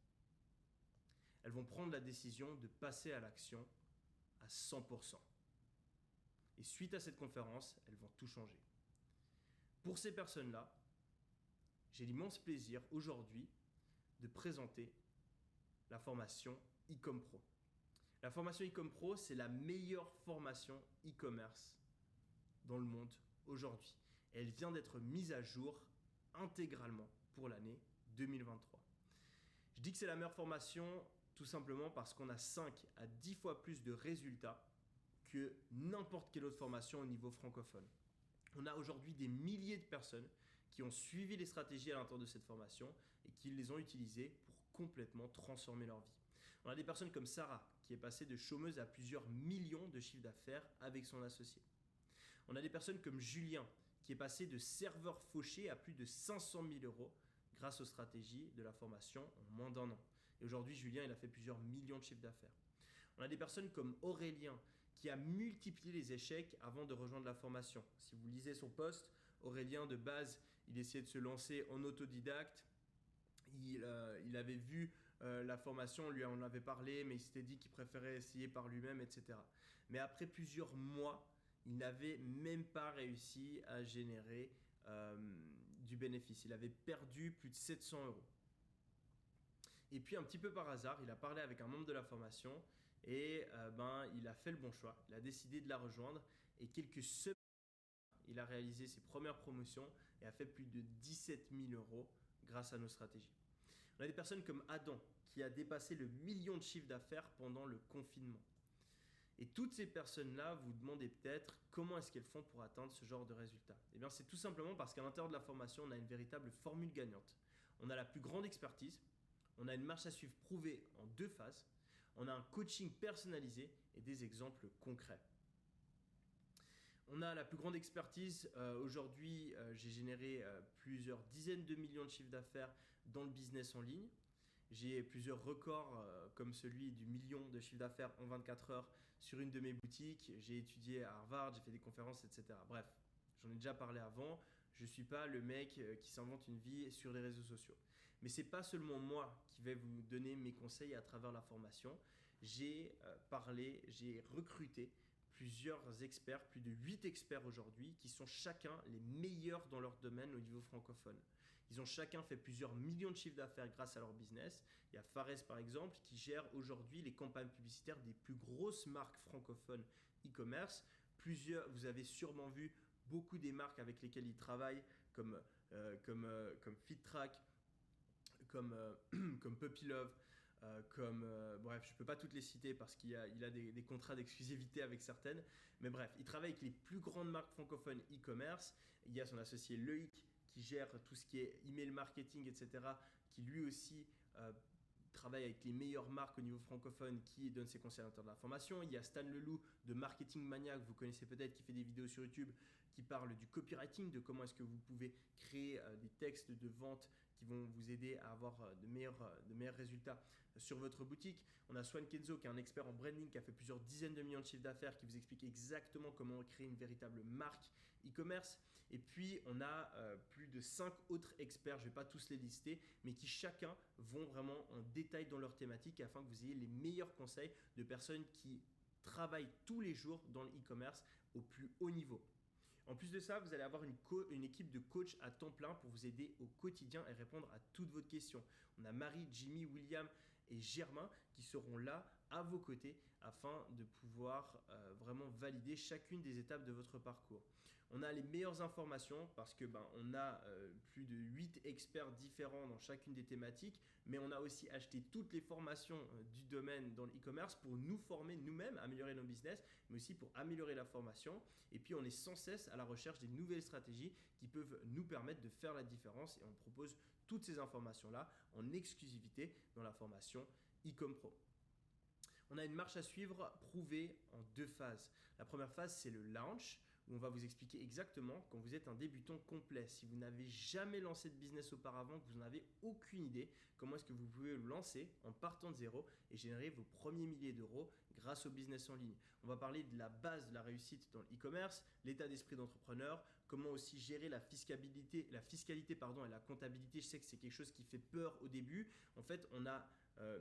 Elles vont prendre la décision de passer à l'action à 100%. Et suite à cette conférence, elles vont tout changer. Pour ces personnes-là, j'ai l'immense plaisir aujourd'hui de présenter la formation e-com Pro. La formation e-com Pro, c'est la meilleure formation e-commerce dans le monde aujourd'hui. Elle vient d'être mise à jour intégralement pour l'année 2023. Je dis que c'est la meilleure formation Tout simplement parce qu'on a 5 à 10 fois plus de résultats que n'importe quelle autre formation au niveau francophone. On a aujourd'hui des milliers de personnes qui ont suivi les stratégies à l'intérieur de cette formation et qui les ont utilisées pour complètement transformer leur vie. On a des personnes comme Sarah qui est passée de chômeuse à plusieurs millions de chiffres d'affaires avec son associé. On a des personnes comme Julien qui est passé de serveur fauché à plus de 500 000 euros grâce aux stratégies de la formation en moins d'1 an. Et aujourd'hui, Julien, il a fait plusieurs millions de chiffres d'affaires. On a des personnes comme Aurélien qui a multiplié les échecs avant de rejoindre la formation. Si vous lisez son post, Aurélien, de base, il essayait de se lancer en autodidacte. Il avait vu la formation, on lui en avait parlé, mais il s'était dit qu'il préférait essayer par lui-même, etc. Mais après plusieurs mois, il n'avait même pas réussi à générer du bénéfice. Il avait perdu plus de 700 euros. Et puis un petit peu par hasard, il a parlé avec un membre de la formation et il a fait le bon choix. Il a décidé de la rejoindre et quelques semaines, il a réalisé ses premières promotions et a fait plus de 17 000 euros grâce à nos stratégies. On a des personnes comme Adam qui a dépassé le million de chiffre d'affaires pendant le confinement. Et toutes ces personnes-là, vous demandez peut-être comment est-ce qu'elles font pour atteindre ce genre de résultats. Eh bien, c'est tout simplement parce qu'à l'intérieur de la formation, on a une véritable formule gagnante. On a la plus grande expertise, on a une marche à suivre prouvée en 2 phases, on a un coaching personnalisé et des exemples concrets. On a la plus grande expertise. Aujourd'hui, j'ai généré plusieurs dizaines de millions de chiffres d'affaires dans le business en ligne. J'ai plusieurs records comme celui du million de chiffre d'affaires en 24 heures sur une de mes boutiques. J'ai étudié à Harvard, j'ai fait des conférences, etc. Bref, j'en ai déjà parlé avant. Je ne suis pas le mec qui s'invente une vie sur les réseaux sociaux. Mais ce n'est pas seulement moi qui vais vous donner mes conseils à travers la formation. J'ai recruté plusieurs experts, plus de 8 experts aujourd'hui, qui sont chacun les meilleurs dans leur domaine au niveau francophone. Ils ont chacun fait plusieurs millions de chiffres d'affaires grâce à leur business. Il y a Fares par exemple qui gère aujourd'hui les campagnes publicitaires des plus grosses marques francophones e-commerce. Vous avez sûrement vu beaucoup des marques avec lesquelles il travaille comme FitTrack, comme Puppy Love, bref, je ne peux pas toutes les citer parce qu'il a des contrats d'exclusivité avec certaines. Mais bref, il travaille avec les plus grandes marques francophones e-commerce. Il y a son associé Loïc qui gère tout ce qui est email marketing, etc. qui lui aussi travaille avec les meilleures marques au niveau francophone qui donne ses conseils à l'intérieur de la formation. Il y a Stan Leloup de Marketing Mania, que vous connaissez peut-être, qui fait des vidéos sur YouTube, qui parle du copywriting, de comment est-ce que vous pouvez créer des textes de vente qui vont vous aider à avoir de meilleurs résultats sur votre boutique. On a Swan Kenzo qui est un expert en branding qui a fait plusieurs dizaines de millions de chiffres d'affaires qui vous explique exactement comment créer une véritable marque e-commerce. Et puis on a plus de 5 autres experts, je ne vais pas tous les lister, mais qui chacun vont vraiment en détail dans leur thématique afin que vous ayez les meilleurs conseils de personnes qui travaillent tous les jours dans le e-commerce au plus haut niveau. En plus de ça, vous allez avoir une équipe de coachs à temps plein pour vous aider au quotidien et répondre à toutes vos questions. On a Marie, Jimmy, William et Germain qui seront là à vos côtés afin de pouvoir vraiment valider chacune des étapes de votre parcours. On a les meilleures informations parce que on a plus de 8 experts différents dans chacune des thématiques, mais on a aussi acheté toutes les formations du domaine dans le e-commerce pour nous former nous-mêmes, améliorer nos business, mais aussi pour améliorer la formation. Et puis on est sans cesse à la recherche des nouvelles stratégies qui peuvent nous permettre de faire la différence et on propose toutes ces informations-là en exclusivité dans la formation e-com Pro. On a une marche à suivre prouvée en 2 phases. La première phase, c'est le launch, où on va vous expliquer exactement quand vous êtes un débutant complet, si vous n'avez jamais lancé de business auparavant, que vous n'avez aucune idée, comment est-ce que vous pouvez le lancer en partant de zéro et générer vos premiers milliers d'euros grâce au business en ligne. On va parler de la base de la réussite dans le e-commerce, l'état d'esprit d'entrepreneur, comment aussi gérer la fiscalité et la comptabilité. Je sais que c'est quelque chose qui fait peur au début. En fait, on a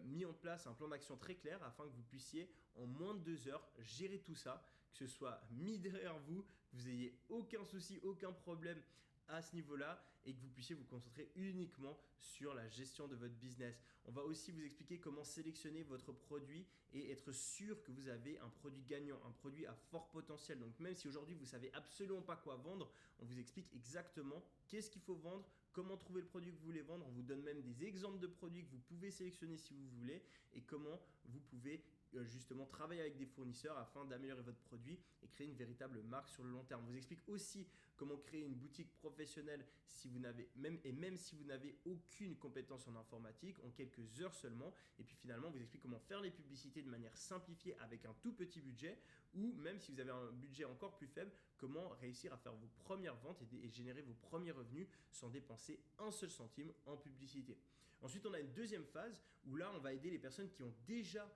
mis en place un plan d'action très clair afin que vous puissiez en moins de 2 heures gérer tout ça, que ce soit mis derrière vous, que vous n'ayez aucun souci, aucun problème à ce niveau-là et que vous puissiez vous concentrer uniquement sur la gestion de votre business. On va aussi vous expliquer comment sélectionner votre produit et être sûr que vous avez un produit gagnant, un produit à fort potentiel. Donc même si aujourd'hui vous ne savez absolument pas quoi vendre, on vous explique exactement qu'est-ce qu'il faut vendre, comment trouver le produit que vous voulez vendre. On vous donne même des exemples de produits que vous pouvez sélectionner si vous voulez et comment vous pouvez justement travailler avec des fournisseurs afin d'améliorer votre produit et créer une véritable marque sur le long terme. On vous explique aussi comment créer une boutique professionnelle si vous n'avez même si vous n'avez aucune compétence en informatique en quelques heures seulement. Et puis finalement, on vous explique comment faire les publicités de manière simplifiée avec un tout petit budget ou même si vous avez un budget encore plus faible, comment réussir à faire vos premières ventes et générer vos premiers revenus sans dépenser un seul centime en publicité. Ensuite, on a une deuxième phase où là, on va aider les personnes qui ont déjà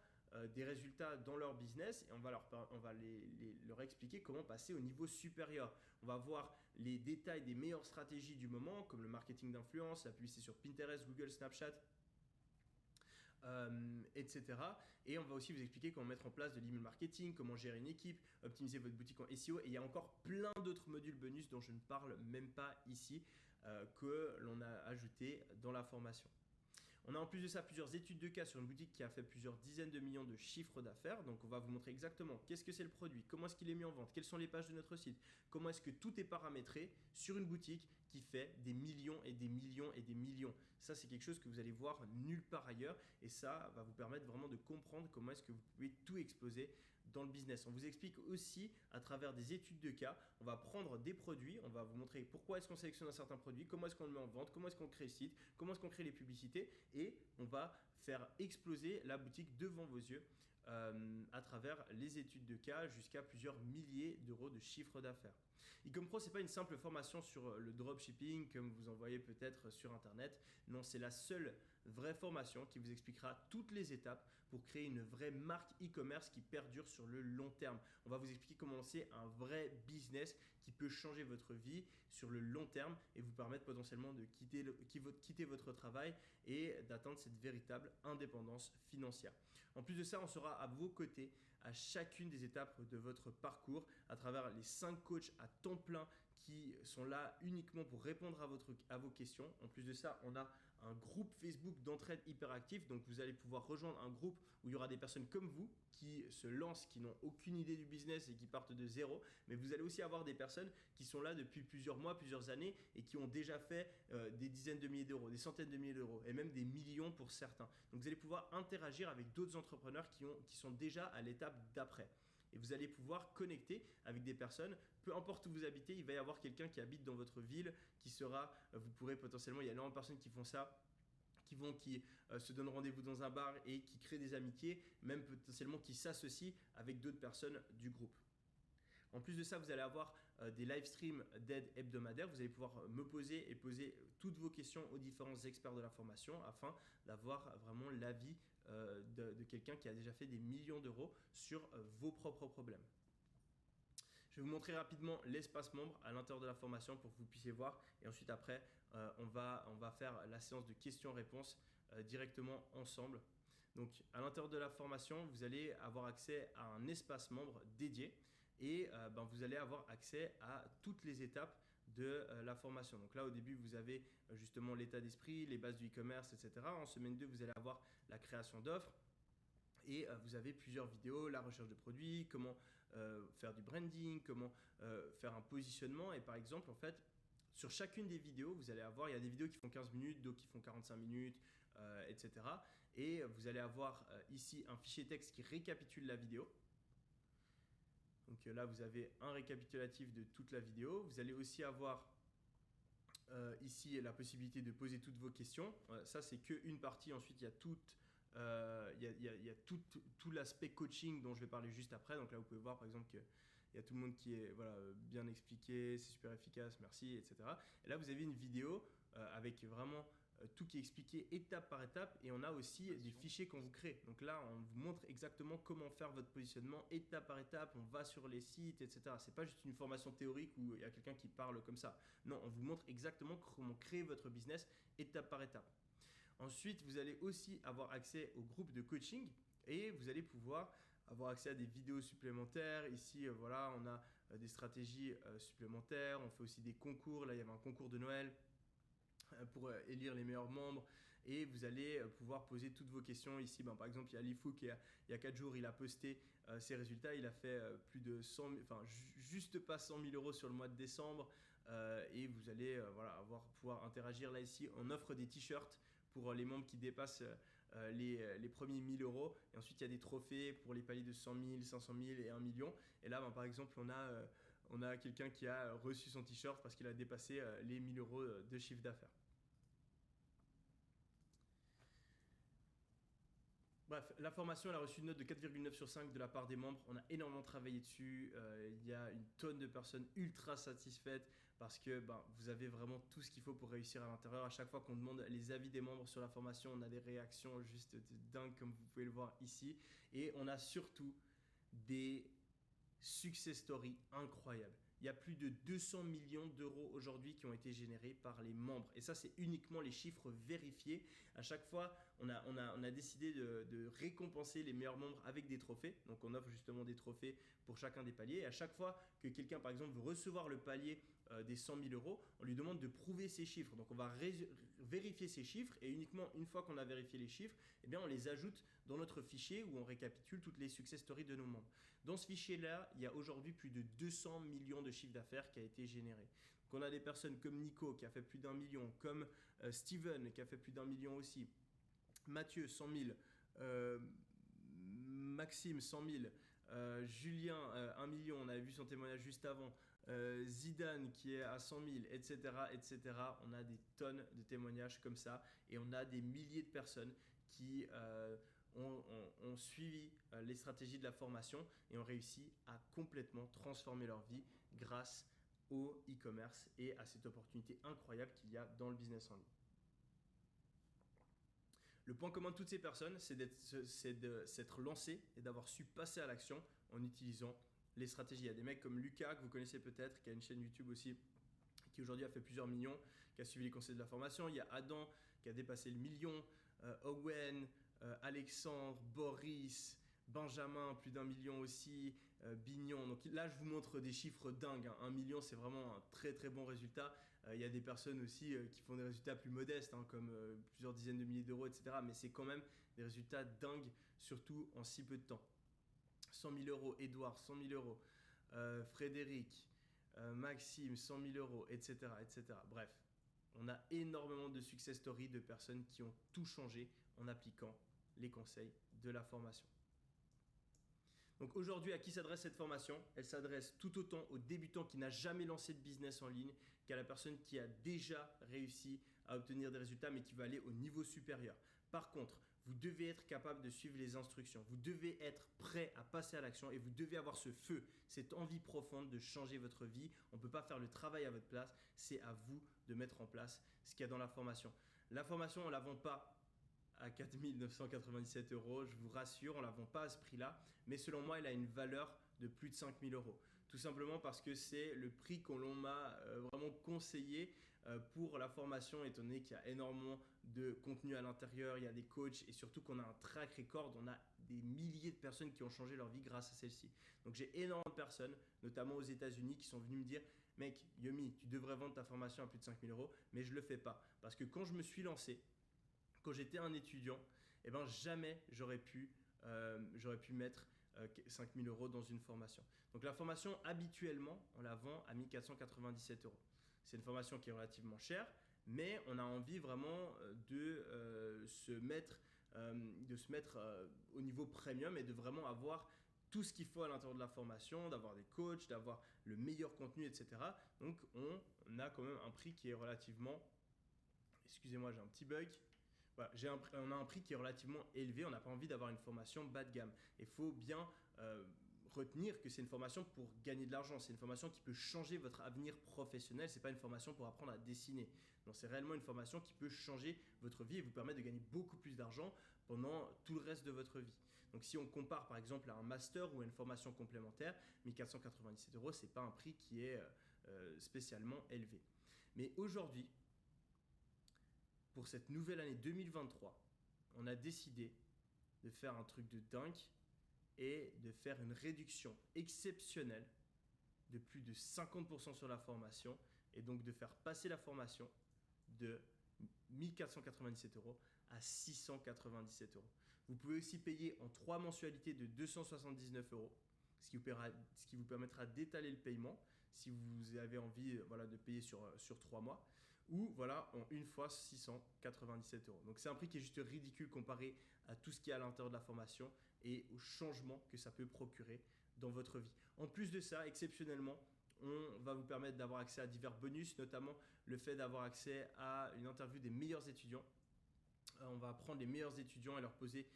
des résultats dans leur business et on va leur expliquer comment passer au niveau supérieur. On va voir les détails des meilleures stratégies du moment comme le marketing d'influence, la publicité sur Pinterest, Google, Snapchat, etc. Et on va aussi vous expliquer comment mettre en place de l'email marketing, comment gérer une équipe, optimiser votre boutique en SEO et il y a encore plein d'autres modules bonus dont je ne parle même pas ici que l'on a ajouté dans la formation. On a en plus de ça plusieurs études de cas sur une boutique qui a fait plusieurs dizaines de millions de chiffres d'affaires. Donc on va vous montrer exactement qu'est-ce que c'est le produit, comment est-ce qu'il est mis en vente, quelles sont les pages de notre site, comment est-ce que tout est paramétré sur une boutique qui fait des millions et des millions et des millions. Ça, c'est quelque chose que vous allez voir nulle part ailleurs et ça va vous permettre vraiment de comprendre comment est-ce que vous pouvez tout exploser dans le business. On vous explique aussi à travers des études de cas, on va prendre des produits, on va vous montrer pourquoi est-ce qu'on sélectionne un certain produit, comment est-ce qu'on le met en vente, comment est-ce qu'on crée le site, comment est-ce qu'on crée les publicités et on va faire exploser la boutique devant vos yeux à travers les études de cas jusqu'à plusieurs milliers d'euros de chiffre d'affaires. Ecom Pro, ce n'est pas une simple formation sur le dropshipping comme vous en voyez peut-être sur Internet. Non, c'est la seule vraie formation qui vous expliquera toutes les étapes pour créer une vraie marque e-commerce qui perdure sur le long terme. On va vous expliquer comment lancer un vrai business qui peut changer votre vie sur le long terme et vous permettre potentiellement de quitter votre travail et d'atteindre cette véritable indépendance financière. En plus de ça, on sera à vos côtés à chacune des étapes de votre parcours à travers les 5 coachs à temps plein qui sont là uniquement pour répondre à vos questions. En plus de ça, on a un groupe Facebook d'entraide hyper actif. Donc, vous allez pouvoir rejoindre un groupe où il y aura des personnes comme vous qui se lancent, qui n'ont aucune idée du business et qui partent de zéro. Mais vous allez aussi avoir des personnes qui sont là depuis plusieurs mois, plusieurs années et qui ont déjà fait des dizaines de milliers d'euros, des centaines de milliers d'euros et même des millions pour certains. Donc, vous allez pouvoir interagir avec d'autres entrepreneurs qui sont déjà à l'étape d'après. Et vous allez pouvoir connecter avec des personnes, peu importe où vous habitez, il va y avoir quelqu'un qui habite dans votre ville, vous pourrez potentiellement, il y a énormément de personnes qui font ça, qui se donnent rendez-vous dans un bar et qui créent des amitiés, même potentiellement qui s'associent avec d'autres personnes du groupe. En plus de ça, vous allez avoir des live streams d'aide hebdomadaires. Vous allez pouvoir me poser et poser toutes vos questions aux différents experts de la formation afin d'avoir vraiment l'avis de quelqu'un qui a déjà fait des millions d'euros sur vos propres problèmes. Je vais vous montrer rapidement l'espace membre à l'intérieur de la formation pour que vous puissiez voir. Et ensuite, après, on va faire la séance de questions-réponses directement ensemble. Donc, à l'intérieur de la formation, vous allez avoir accès à un espace membre dédié et vous allez avoir accès à toutes les étapes de la formation. Donc là, au début, vous avez justement l'état d'esprit, les bases du e-commerce, etc. En semaine 2, vous allez avoir la création d'offres et vous avez plusieurs vidéos, la recherche de produits, comment faire du branding, comment faire un positionnement. Et par exemple, en fait, sur chacune des vidéos, vous allez avoir, il y a des vidéos qui font 15 minutes, d'autres qui font 45 minutes, etc. Et vous allez avoir ici un fichier texte qui récapitule la vidéo. Donc là, vous avez un récapitulatif de toute la vidéo. Vous allez aussi avoir ici la possibilité de poser toutes vos questions. Ça, c'est qu'une partie. Ensuite, il y a tout l'aspect coaching dont je vais parler juste après. Donc là, vous pouvez voir par exemple qu'il y a tout le monde qui est bien expliqué, c'est super efficace, merci, etc. Et là, vous avez une vidéo avec vraiment tout qui est expliqué étape par étape et on a aussi des fichiers qu'on vous crée. Donc là, on vous montre exactement comment faire votre positionnement étape par étape, on va sur les sites, etc. C'est pas juste une formation théorique où il y a quelqu'un qui parle comme ça. Non, on vous montre exactement comment créer votre business étape par étape. Ensuite, vous allez aussi avoir accès au groupe de coaching et vous allez pouvoir avoir accès à des vidéos supplémentaires. Ici, voilà, on a des stratégies supplémentaires. On fait aussi des concours. Là, il y avait un concours de Noël pour élire les meilleurs membres et vous allez pouvoir poser toutes vos questions ici. Par exemple, il y a Lifou qui il y a 4 jours, il a posté ses résultats. Il a fait plus de 100 000, juste pas 100 000 euros sur le mois de décembre. et vous allez pouvoir interagir. Là ici, on offre des t-shirts pour les membres qui dépassent les premiers 1000 euros. Et ensuite, il y a des trophées pour les paliers de 100 000, 500 000 et 1 million. Et là, par exemple, on a quelqu'un qui a reçu son t-shirt parce qu'il a dépassé les 1000 euros de chiffre d'affaires. Bref, la formation elle a reçu une note de 4,9 sur 5 de la part des membres. On a énormément travaillé dessus. Il y a une tonne de personnes ultra satisfaites parce que vous avez vraiment tout ce qu'il faut pour réussir à l'intérieur. À chaque fois qu'on demande les avis des membres sur la formation, on a des réactions juste de dingue comme vous pouvez le voir ici. Et on a surtout des success stories incroyables. Il y a plus de 200 millions d'euros aujourd'hui qui ont été générés par les membres. Et ça, c'est uniquement les chiffres vérifiés. À chaque fois, on a décidé de récompenser les meilleurs membres avec des trophées. Donc, on offre justement des trophées pour chacun des paliers. Et à chaque fois que quelqu'un, par exemple, veut recevoir le palier des 100 000 euros, on lui demande de prouver ses chiffres. Donc, on va vérifier ces chiffres. Et uniquement une fois qu'on a vérifié les chiffres, eh bien, on les ajoute dans notre fichier où on récapitule toutes les success stories de nos membres. Dans ce fichier-là, il y a aujourd'hui plus de 200 millions de chiffre d'affaires qui a été généré. Donc on a des personnes comme Nico qui a fait plus d'1 million, comme Steven qui a fait plus d'1 million aussi, Mathieu 100 000, Maxime 100 000, Julien 1 million, on avait vu son témoignage juste avant, Zidane qui est à 100 000, etc., etc. On a des tonnes de témoignages comme ça et on a des milliers de personnes qui ont suivi les stratégies de la formation et ont réussi à complètement transformer leur vie grâce au e-commerce et à cette opportunité incroyable qu'il y a dans le business en ligne. Le point commun de toutes ces personnes, c'est de s'être lancé et d'avoir su passer à l'action en utilisant les stratégies. Il y a des mecs comme Lucas, que vous connaissez peut-être, qui a une chaîne YouTube aussi, qui aujourd'hui a fait plusieurs millions, qui a suivi les conseils de la formation. Il y a Adam, qui a dépassé le million, Owen, Alexandre, Boris, Benjamin, plus d'1 million aussi, Bignon. Donc là, je vous montre des chiffres dingues. 1 million, c'est vraiment un très très bon résultat. Il y a des personnes aussi qui font des résultats plus modestes, comme plusieurs dizaines de milliers d'euros, etc. Mais c'est quand même des résultats dingues, surtout en si peu de temps. 100 000 euros, Edouard, 100 000 euros, Frédéric, Maxime, 100 000 euros, etc., etc. Bref, on a énormément de success stories de personnes qui ont tout changé en appliquant les conseils de la formation. Donc aujourd'hui, à qui s'adresse cette formation? Elle s'adresse tout autant au débutant qui n'a jamais lancé de business en ligne qu'à la personne qui a déjà réussi à obtenir des résultats mais qui va aller au niveau supérieur. Par contre, vous devez être capable de suivre les instructions. Vous devez être prêt à passer à l'action et vous devez avoir ce feu, cette envie profonde de changer votre vie. On ne peut pas faire le travail à votre place. C'est à vous de mettre en place ce qu'il y a dans la formation. La formation, on ne la vend pas à 4 997 euros, je vous rassure, on ne la vend pas à ce prix-là, mais selon moi, elle a une valeur de plus de 5 000 euros. Tout simplement parce que c'est le prix qu'on m'a vraiment conseillé pour la formation, étant donné qu'il y a énormément de contenu à l'intérieur, il y a des coachs et surtout qu'on a un track record, on a des milliers de personnes qui ont changé leur vie grâce à celle-ci. Donc j'ai énormément de personnes, notamment aux États-Unis, qui sont venues me dire « Mec, Yomi, tu devrais vendre ta formation à plus de 5 000 euros », mais je ne le fais pas. Parce que quand je me suis lancé, quand j'étais un étudiant, eh ben jamais j'aurais pu mettre 5 000 euros dans une formation. Donc la formation, habituellement, on la vend à 1 497 euros. C'est une formation qui est relativement chère, mais on a envie vraiment de se mettre au niveau premium et de vraiment avoir tout ce qu'il faut à l'intérieur de la formation, d'avoir des coachs, d'avoir le meilleur contenu, etc. Donc on a quand même un prix qui est relativement... Excusez-moi, j'ai un petit bug. Voilà, on a un prix qui est relativement élevé, on n'a pas envie d'avoir une formation bas de gamme. Il faut bien retenir que c'est une formation pour gagner de l'argent, c'est une formation qui peut changer votre avenir professionnel, ce n'est pas une formation pour apprendre à dessiner. Donc c'est réellement une formation qui peut changer votre vie et vous permettre de gagner beaucoup plus d'argent pendant tout le reste de votre vie. Donc si on compare par exemple à un master ou à une formation complémentaire, 1 497 euros, ce n'est pas un prix qui est spécialement élevé. Mais aujourd'hui, pour cette nouvelle année 2023, on a décidé de faire un truc de dingue et de faire une réduction exceptionnelle de plus de 50% sur la formation et donc de faire passer la formation de 1 497 euros à 697 euros. Vous pouvez aussi payer en 3 mensualités de 279 euros, ce qui vous permettra d'étaler le paiement. si vous avez envie voilà, de payer sur 3 mois. Ou voilà, en une fois 697 euros. Donc c'est un prix qui est juste ridicule comparé à tout ce qui est à l'intérieur de la formation et au changement que ça peut procurer dans votre vie. En plus de ça, exceptionnellement, on va vous permettre d'avoir accès à divers bonus, notamment le fait d'avoir accès à une interview des meilleurs étudiants. On va prendre les meilleurs étudiants et leur poser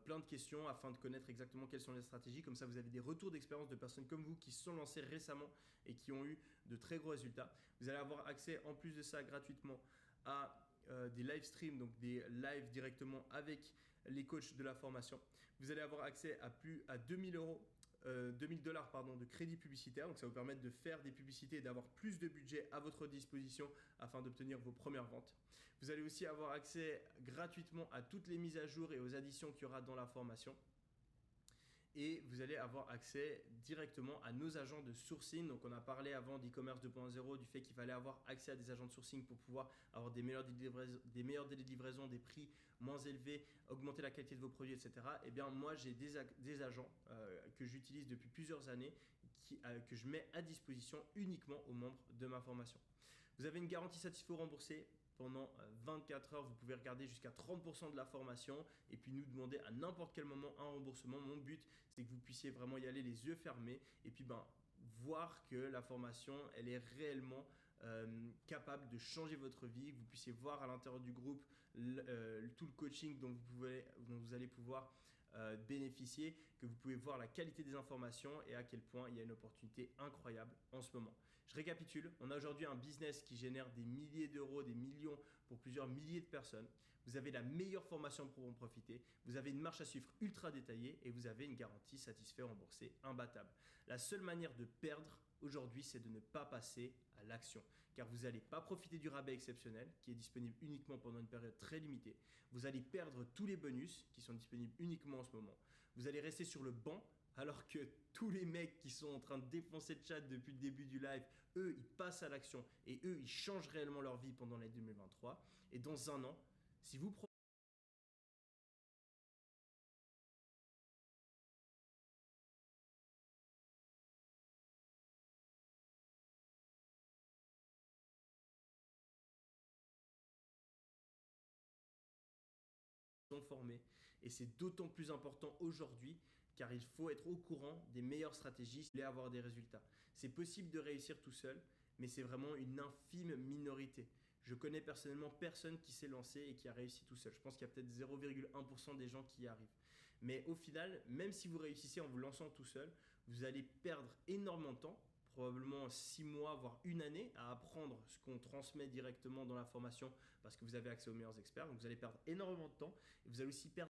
plein de questions afin de connaître exactement quelles sont les stratégies. Comme ça, vous avez des retours d'expérience de personnes comme vous qui se sont lancées récemment et qui ont eu de très gros résultats. Vous allez avoir accès en plus de ça gratuitement à des live streams, donc des lives directement avec les coachs de la formation. Vous allez avoir accès à plus à 2000 dollars de crédit publicitaire. Donc ça va vous permettre de faire des publicités et d'avoir plus de budget à votre disposition afin d'obtenir vos premières ventes. Vous allez aussi avoir accès gratuitement à toutes les mises à jour et aux additions qu'il y aura dans la formation. Et vous allez avoir accès directement à nos agents de sourcing. Donc on a parlé avant d'e-commerce 2.0 du fait qu'il fallait avoir accès à des agents de sourcing pour pouvoir avoir des meilleurs délais de livraison, des prix moins élevés, augmenter la qualité de vos produits, etc. Et bien moi j'ai des agents que j'utilise depuis plusieurs années que je mets à disposition uniquement aux membres de ma formation. Vous avez une garantie satisfait ou remboursée pendant 24 heures. Vous pouvez regarder jusqu'à 30% de la formation et puis nous demander à n'importe quel moment un remboursement. Mon but, c'est que vous puissiez vraiment y aller les yeux fermés et puis voir que la formation, elle est réellement capable de changer votre vie, que vous puissiez voir à l'intérieur du groupe tout le coaching dont vous allez pouvoir bénéficier, que vous pouvez voir la qualité des informations et à quel point il y a une opportunité incroyable en ce moment. Je récapitule, on a aujourd'hui un business qui génère des milliers d'euros, des millions pour plusieurs milliers de personnes. Vous avez la meilleure formation pour en profiter, vous avez une marche à suivre ultra détaillée et vous avez une garantie satisfait remboursée imbattable. La seule manière de perdre aujourd'hui, c'est de ne pas passer à l'action, car vous n'allez pas profiter du rabais exceptionnel qui est disponible uniquement pendant une période très limitée. Vous allez perdre tous les bonus qui sont disponibles uniquement en ce moment. Vous allez rester sur le banc alors que tous les mecs qui sont en train de défoncer le chat depuis le début du live, eux, ils passent à l'action et eux, ils changent réellement leur vie pendant l'année 2023. Et dans un an, si vous sont formés, et c'est d'autant plus important aujourd'hui car il faut être au courant des meilleures stratégies et avoir des résultats. C'est possible de réussir tout seul, mais c'est vraiment une infime minorité. Je connais personnellement personne qui s'est lancé et qui a réussi tout seul. Je pense qu'il y a peut-être 0,1% des gens qui y arrivent. Mais au final, même si vous réussissez en vous lançant tout seul, vous allez perdre énormément de temps, probablement 6 mois, voire une année, à apprendre ce qu'on transmet directement dans la formation parce que vous avez accès aux meilleurs experts. Donc vous allez perdre énormément de temps et vous allez aussi perdre